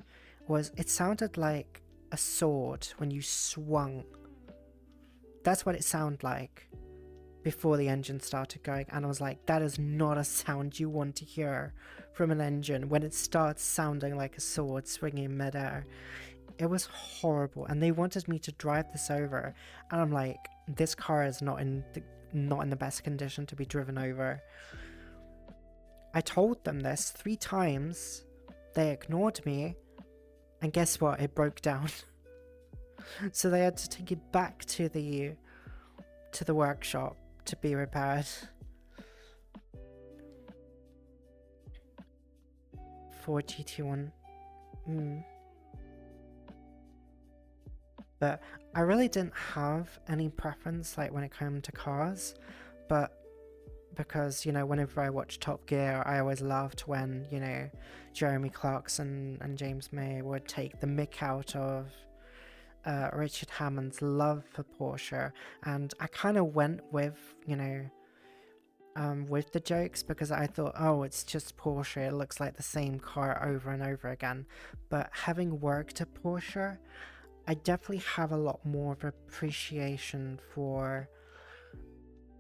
was, it sounded like a sword when you swung. That's what it sounded like before the engine started going, and I was like, that is not a sound you want to hear from an engine when it starts sounding like a sword swinging in midair. It was horrible, and they wanted me to drive this over, and I'm like, this car is not in the best condition to be driven over. I told them this 3 times, they ignored me, and guess what, it broke down. So they had to take it back to the workshop to be repaired. 4 GT1. But I really didn't have any preference, like, when it came to cars, but because, you know, whenever I watch Top Gear, I always laughed when, you know, Jeremy Clarkson and James May would take the mick out of Richard Hammond's love for Porsche, and I kind of went with, you know, with the jokes, because I thought, oh, it's just Porsche, it looks like the same car over and over again. But having worked at Porsche, I definitely have a lot more of appreciation for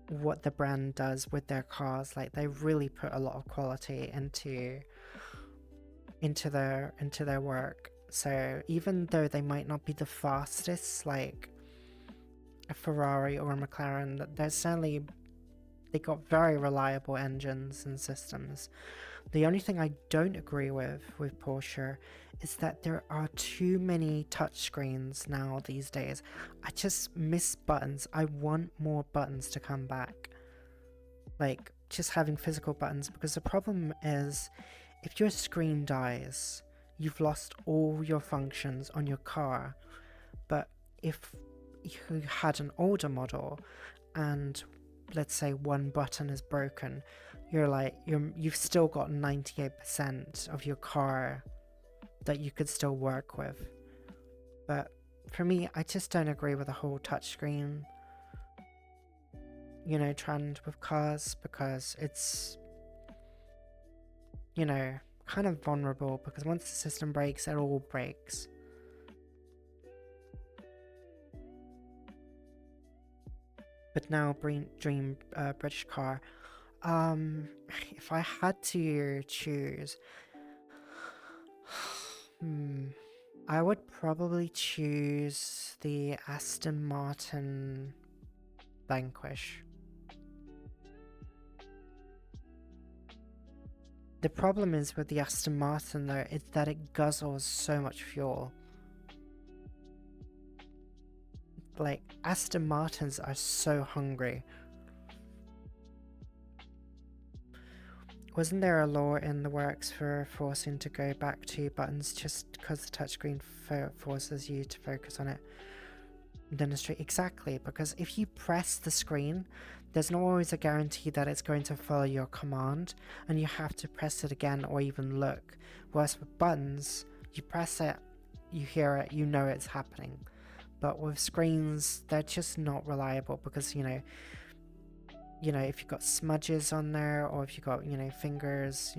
what the brand does with their cars. Like, they really put a lot of quality into their work. So even though they might not be the fastest, like a Ferrari or a McLaren, they got very reliable engines and systems. The only thing I don't agree with Porsche is that there are too many touchscreens now these days. I just miss buttons. I want more buttons to come back. Like, just having physical buttons, because the problem is, if your screen dies, you've lost all your functions on your car. But if you had an older model and, let's say, one button is broken, you've still got 98% of your car that you could still work with. But for me, I just don't agree with the whole touchscreen, trend with cars, because it's, kind of vulnerable, because once the system breaks, it all breaks. But now, dream British car. If I had to choose, I would probably choose the Aston Martin Vanquish. The problem is with the Aston Martin though, is that it guzzles so much fuel. Like, Aston Martins are so hungry. Wasn't there a law in the works for forcing to go back to buttons just because the touchscreen forces you to focus on it? Dentistry, exactly, because if you press the screen, there's not always a guarantee that it's going to follow your command, and you have to press it again or even look. Whereas with buttons, you press it, you hear it, you know it's happening. But with screens, they're just not reliable, because if you've got smudges on there, or if you've got fingers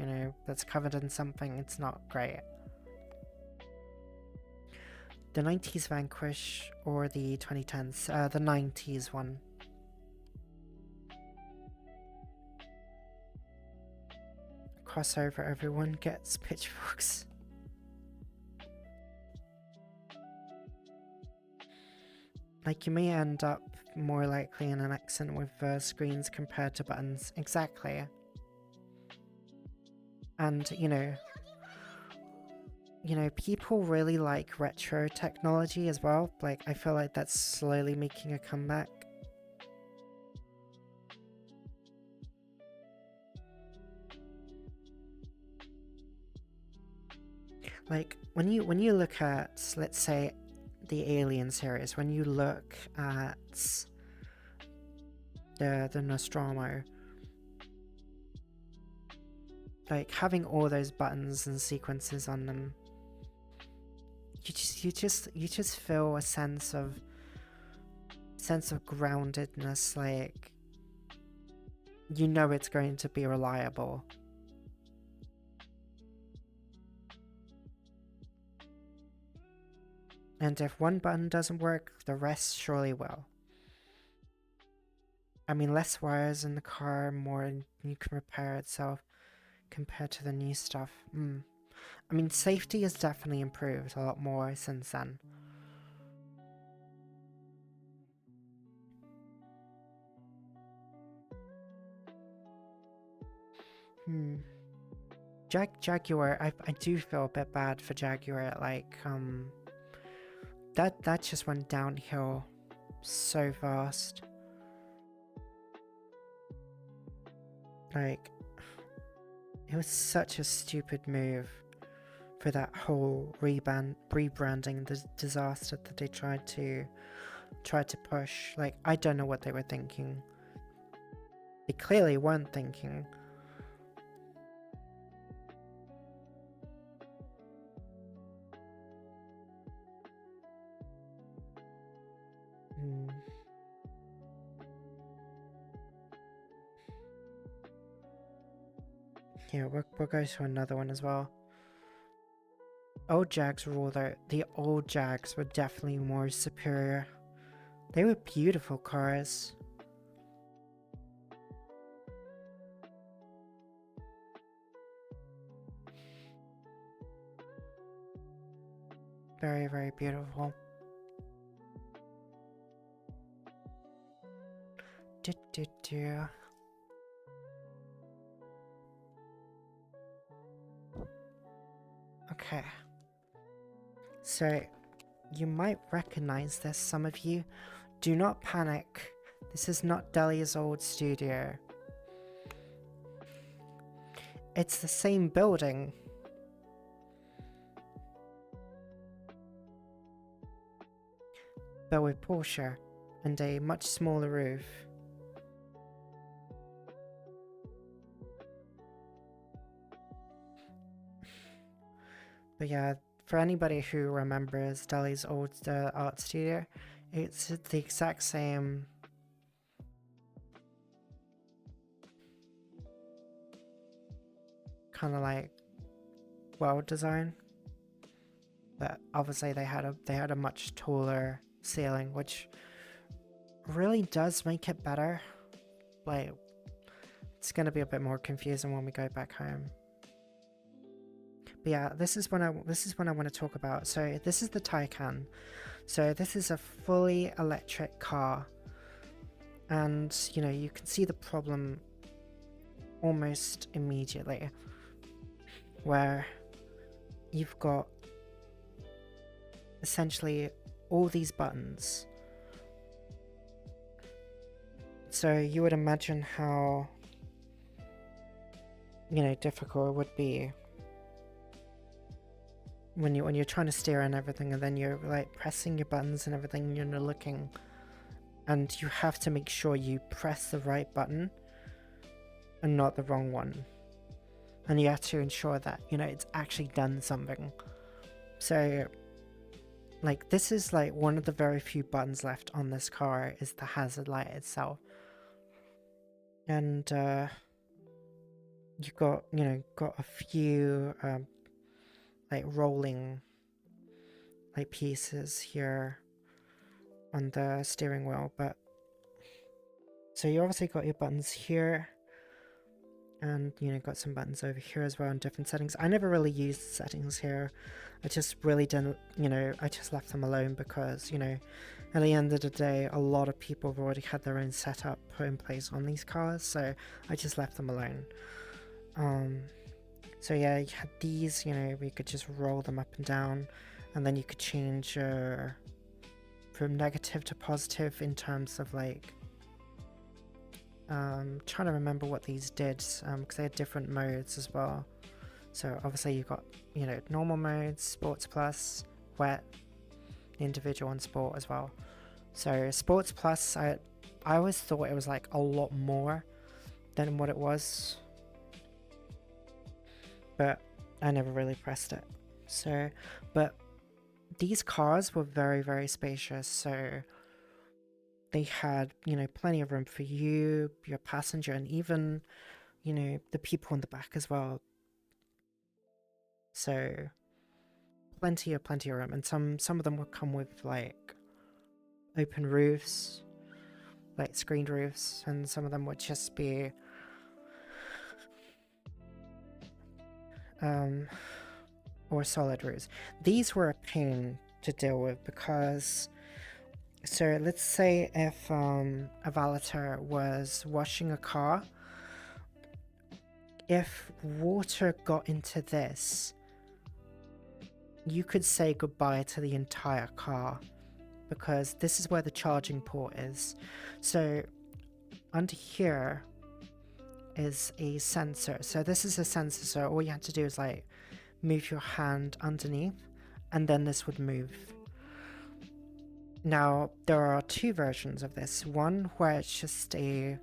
that's covered in something, it's not great. The 90s Vanquish or the 2010s? The 90s one. Crossover, everyone gets pitchforks. Like, you may end up more likely in an accident with screens compared to buttons. Exactly. And, people really like retro technology as well. Like, I feel like that's slowly making a comeback. Like, when you look at, let's say, the Alien series, when you look at the Nostromo, like, having all those buttons and sequences on them, you just feel a sense of groundedness. Like, it's going to be reliable. And if one button doesn't work, the rest surely will. I mean, less wires in the car, more you can repair itself compared to the new stuff. I mean, safety has definitely improved a lot more since then. Jaguar, I do feel a bit bad for Jaguar. Like, that just went downhill so fast. Like, it was such a stupid move for that whole rebranding, the disaster that they tried to push. Like, I don't know what they were thinking. They clearly weren't thinking. Yeah, we'll go to another one as well. Old Jags were all there. The old Jags were definitely more superior. They were beautiful cars. Very, very beautiful. Okay. So, you might recognize this, some of you. Do not panic. This is not Delia's old studio. It's the same building. But with Porsche and a much smaller roof. But yeah, for anybody who remembers Dali's old art studio, it's the exact same kind of like world design, but obviously they had a much taller ceiling, which really does make it better. Like, it's gonna be a bit more confusing when we go back home. But yeah, this is when I want to talk about. So this is the Taycan. So this is a fully electric car, and you know, you can see the problem almost immediately, where you've got essentially all these buttons. So you would imagine how, you know, difficult it would be when you're trying to steer and everything, and then you're like pressing your buttons and everything, and you're looking, and you have to make sure you press the right button and not the wrong one, and you have to ensure that, you know, it's actually done something. So like, this is like one of the very few buttons left on this car is the hazard light itself. And you got a few like rolling like pieces here on the steering wheel, but so you obviously got your buttons here, and you know, got some buttons over here as well in different settings. I never really used settings here. I just really didn't, you know, I just left them alone because, you know, at the end of the day, a lot of people have already had their own setup put in place on these cars, so I just left them alone. So yeah, you had these, you know, where you could just roll them up and down, and then you could change from negative to positive in terms of like, trying to remember what these did, because they had different modes as well. So obviously you've got, you know, normal modes, sports plus, wet, individual, and sport as well. So sports plus, I always thought it was like a lot more than what it was, but I never really pressed it. So, but these cars were very, very spacious, so they had, you know, plenty of room for you, your passenger, and even, you know, the people in the back as well. So plenty of room, and some of them would come with like open roofs, like screened roofs, and some of them would just be or solid roofs. These were a pain to deal with because, so let's say if a valeter was washing a car, if water got into this, you could say goodbye to the entire car, because this is where the charging port is. So under here is a sensor. So this is a sensor, so all you have to do is like move your hand underneath, and then this would move. Now there are two versions of this. One where it's just a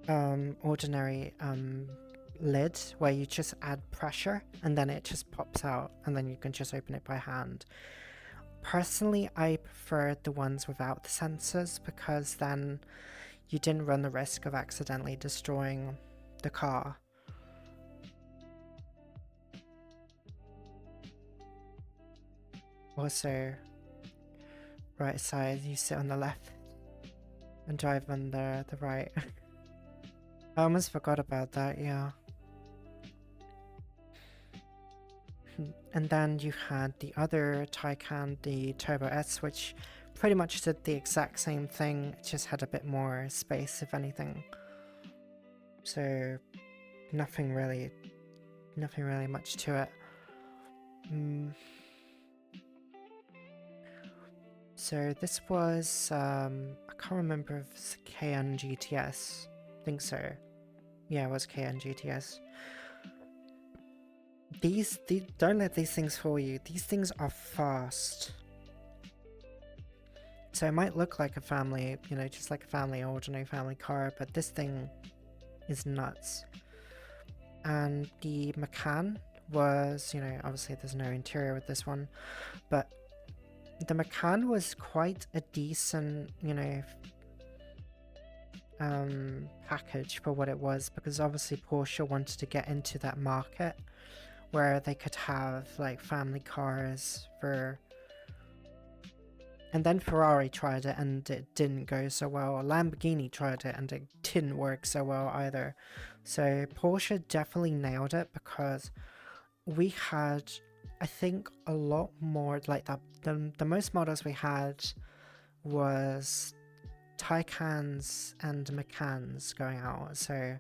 ordinary lid where you just add pressure and then it just pops out, and then you can just open it by hand. Personally, I prefer the ones without the sensors, because then you didn't run the risk of accidentally destroying the car. Also, right side, you sit on the left and drive on the right. I almost forgot about that, yeah. And then you had the other Taycan, the Turbo S, which pretty much did the exact same thing, it just had a bit more space, if anything. So nothing really much to it. So this was, I can't remember if it's Cayenne GTS. I think so. Yeah, it was Cayenne GTS. These don't let these things fool you. These things are fast. So it might look like a family, you know, just like a family, ordinary family car, but this thing is nuts. And the Macan was, you know, obviously there's no interior with this one, but the Macan was quite a decent, you know, package for what it was, because obviously Porsche wanted to get into that market where they could have like family cars for, and then Ferrari tried it and it didn't go so well. Lamborghini tried it and it didn't work so well either. So Porsche definitely nailed it, because we had, I think, a lot more, like the most models we had was Taycans and Macans going out. So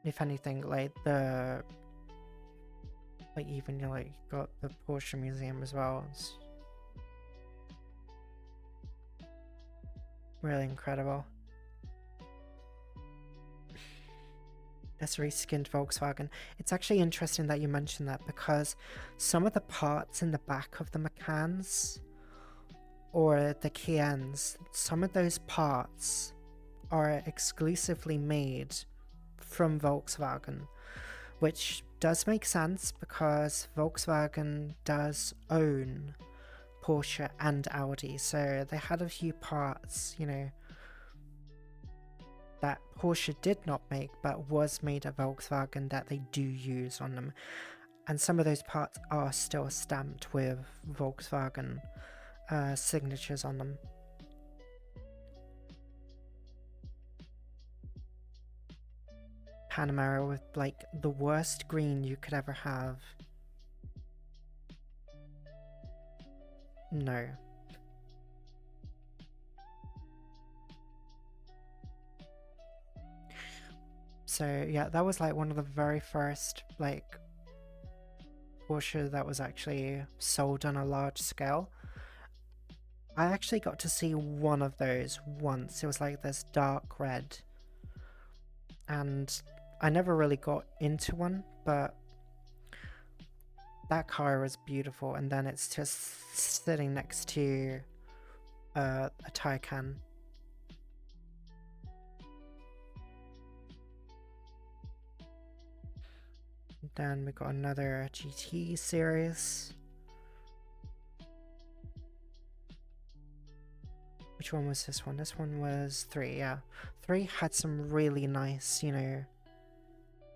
if anything, like even, you know, like got the Porsche Museum as well. It's really incredible. This reskinned Volkswagen. It's actually interesting that you mentioned that, because some of the parts in the back of the Macans or the Cayennes, some of those parts are exclusively made from Volkswagen, which does make sense because Volkswagen does own Porsche and Audi, so they had a few parts, you know, that Porsche did not make but was made at Volkswagen that they do use on them, and some of those parts are still stamped with Volkswagen signatures on them. Panamera with like the worst green you could ever have. No. So yeah, that was like one of the very first like Porsche that was actually sold on a large scale. I actually got to see one of those once. It was like this dark red, and I never really got into one, but that car was beautiful. And then it's just sitting next to a Taycan. Then we got another GT series. Which one was this one? This one was 3, yeah. 3 had some really nice, you know,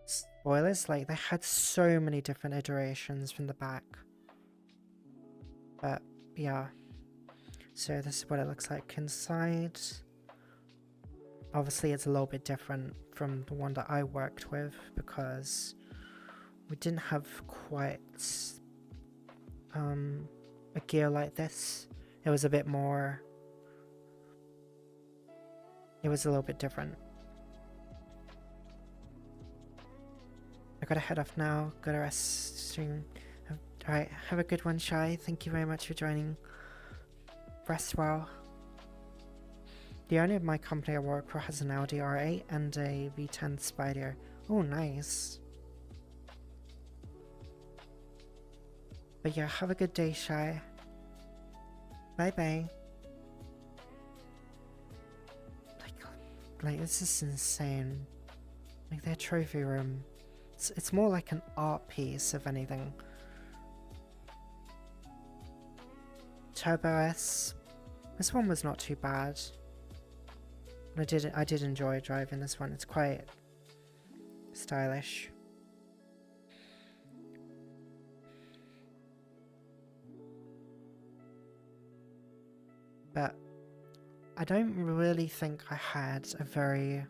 spoilers. Like, they had so many different iterations from the back. But, yeah. So this is what it looks like inside. Obviously, it's a little bit different from the one that I worked with, because we didn't have quite a gear like this. It was a bit more... It was a little bit different. I gotta head off now. Gotta rest soon. Alright, have a good one, Shy. Thank you very much for joining. Rest well. The owner of my company I work for has an Audi R8 and a V10 Spider. Oh, nice. But yeah, have a good day, Shy. Bye bye. Like, this is insane. Like, their trophy room. It's more like an art piece, if anything. Turbo S. This one was not too bad. I did enjoy driving this one. It's quite stylish. But I don't really think I had a very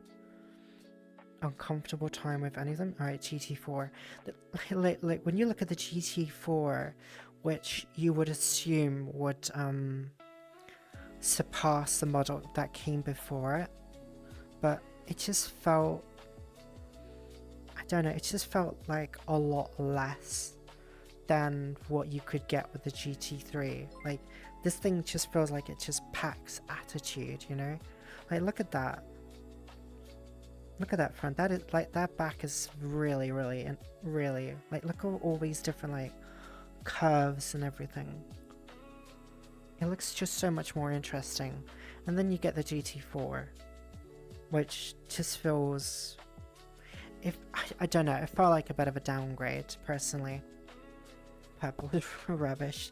uncomfortable time with any of them. Alright, GT4. Like, when you look at the GT4, which you would assume would surpass the model that came before it, but it just felt, I don't know, it just felt like a lot less than what you could get with the GT3. Like, this thing just feels like it just packs attitude, you know? Like, look at that. Look at that front. That is, like, that back is really, really, like, look at all these different, like, curves and everything. It looks just so much more interesting. And then you get the GT4, which just feels... if I don't know, it felt like a bit of a downgrade, personally. Purple is rubbish.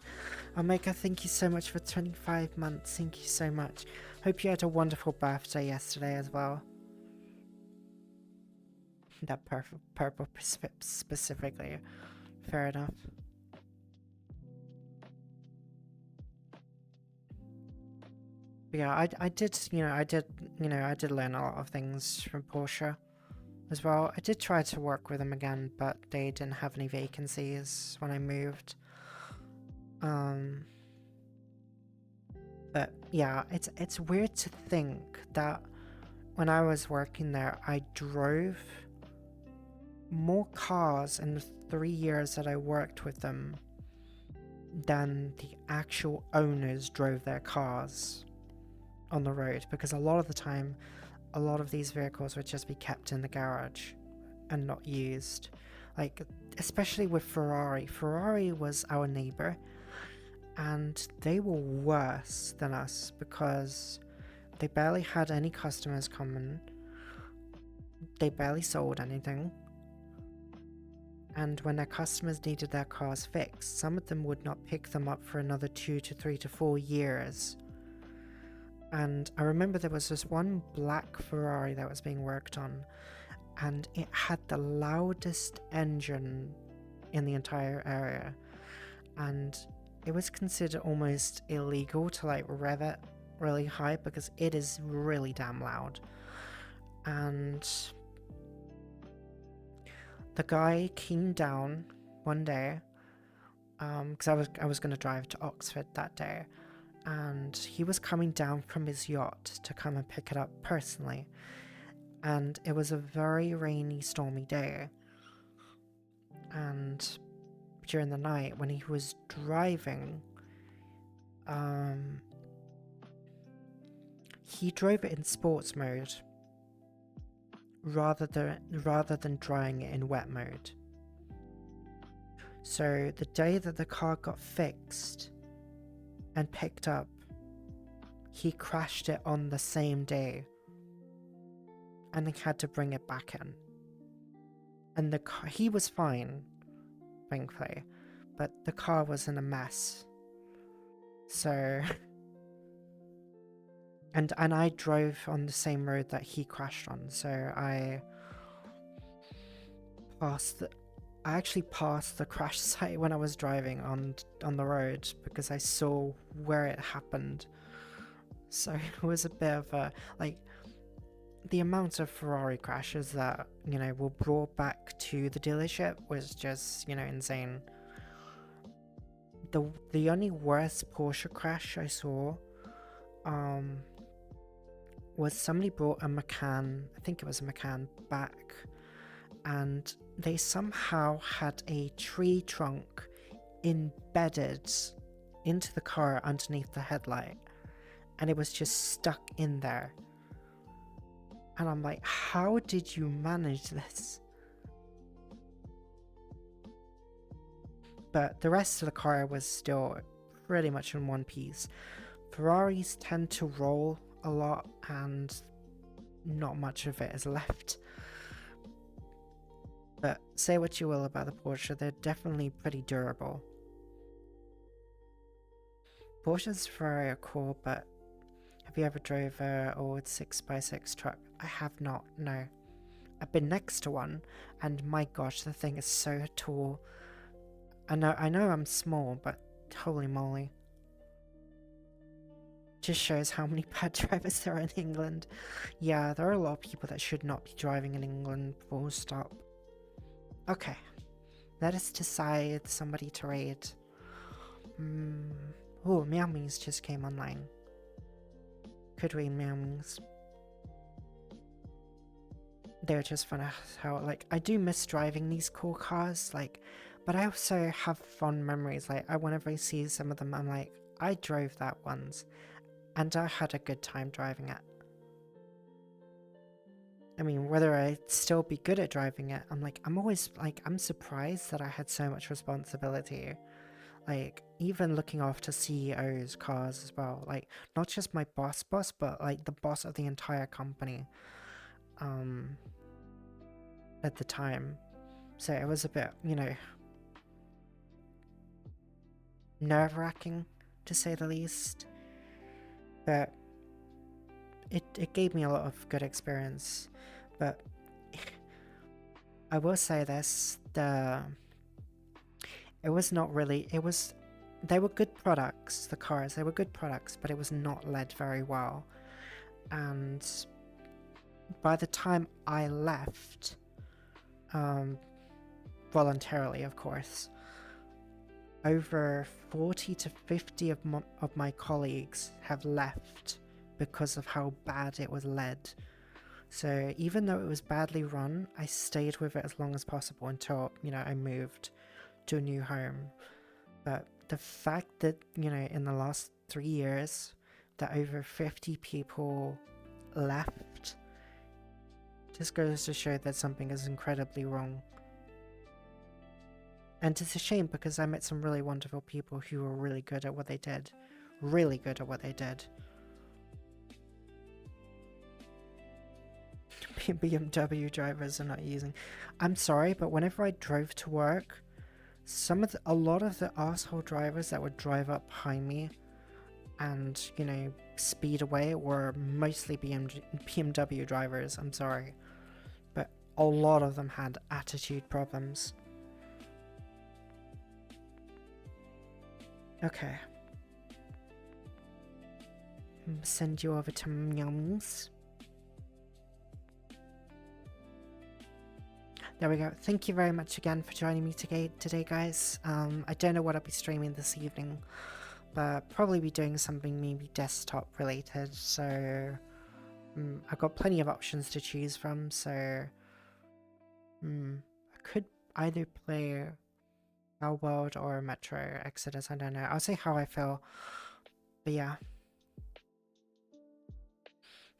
Omega, thank you so much for 25 months. Thank you so much. Hope you had a wonderful birthday yesterday as well. That purple specifically. Fair enough. But yeah, I did learn a lot of things from Porsche as well. I did try to work with them again, but they didn't have any vacancies when I moved. But yeah, it's weird to think that when I was working there, I drove more cars in the 3 years that I worked with them than the actual owners drove their cars on the road, because a lot of the time, a lot of these vehicles would just be kept in the garage and not used. Like, especially with Ferrari. Ferrari was our neighbor, and they were worse than us because they barely had any customers coming. They barely sold anything. And when their customers needed their cars fixed, some of them would not pick them up for another 2 to 3 to 4 years. And I remember there was this one black Ferrari that was being worked on, and it had the loudest engine in the entire area. And it was considered almost illegal to like rev it really high because it is really damn loud. And the guy came down one day, because I was going to drive to Oxford that day, and he was coming down from his yacht to come and pick it up personally. And it was a very rainy, stormy day. And during the night, when he was driving, he drove it in sports mode rather than driving it in wet mode. So the day that the car got fixed and picked up, he crashed it on the same day, and he had to bring it back in. And the car, he was fine, thankfully, but the car was in a mess. So, and I drove on the same road that he crashed on, so I actually passed the crash site when I was driving on the road because I saw where it happened. So it was a bit of a, like, the amount of Ferrari crashes that, were brought back to the dealership was just, insane. The only worst Porsche crash I saw was somebody brought a Macan, I think it was a Macan, back, and they somehow had a tree trunk embedded into the car underneath the headlight, and it was just stuck in there. And I'm like, how did you manage this? But the rest of the car was still pretty much in one piece. Ferraris tend to roll a lot, and not much of it is left. But say what you will about the Porsche, they're definitely pretty durable. Porsches Ferrari are cool, but have you ever drove an old 6x6 truck? I have not, no. I've been next to one, and my gosh, the thing is so tall. I know I'm small, but holy moly. Just shows how many bad drivers there are in England. Yeah, there are a lot of people that should not be driving in England, full stop. Okay, let us decide somebody to raid. Oh, Meow Meows just came online. Could raid Meow Meows. They're just fun how, like, I do miss driving these cool cars, like, but I also have fond memories. Like, whenever I see some of them, I'm like, I drove that once, and I had a good time driving it. I mean, whether I'd still be good at driving it, I'm always, like, I'm surprised that I had so much responsibility. Like, even looking after CEOs' cars as well. Like, not just my boss, but, like, the boss of the entire company. at the time. So it was a bit, nerve-wracking, to say the least. But it gave me a lot of good experience. But I will say this, it was not really, they were good products, the cars, they were good products, but it was not led very well. And by the time I left, voluntarily of course, over 40 to 50 of my colleagues have left because of how bad it was led. So even though it was badly run, I stayed with it as long as possible until, I moved to a new home. But the fact that, in the last 3 years, that over 50 people left just goes to show that something is incredibly wrong. And it's a shame because I met some really wonderful people who were really good at what they did. Really good at what they did. BMW drivers are not using... I'm sorry, but whenever I drove to work, a lot of the asshole drivers that would drive up behind me and, speed away were mostly BMW drivers, I'm sorry. But a lot of them had attitude problems. Okay. Send you over to Myums. There we go. Thank you very much again for joining me today, guys. I don't know what I'll be streaming this evening, but probably be doing something maybe desktop related, so I've got plenty of options to choose from, so I could either play Our World or Metro Exodus, I don't know. I'll say how I feel, but yeah.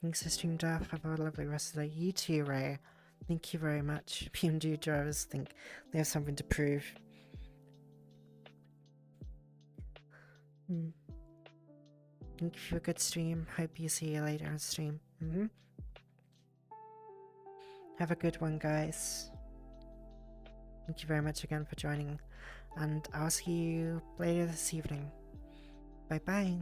Thanks for stream, Jeff. Have a lovely rest of the day. You too, Ray. Thank you very much. BMW drivers think they have something to prove. Thank you for a good stream. Hope you see you later on stream. Have a good one, guys. Thank you very much again for joining. And I'll see you later this evening. Bye-bye.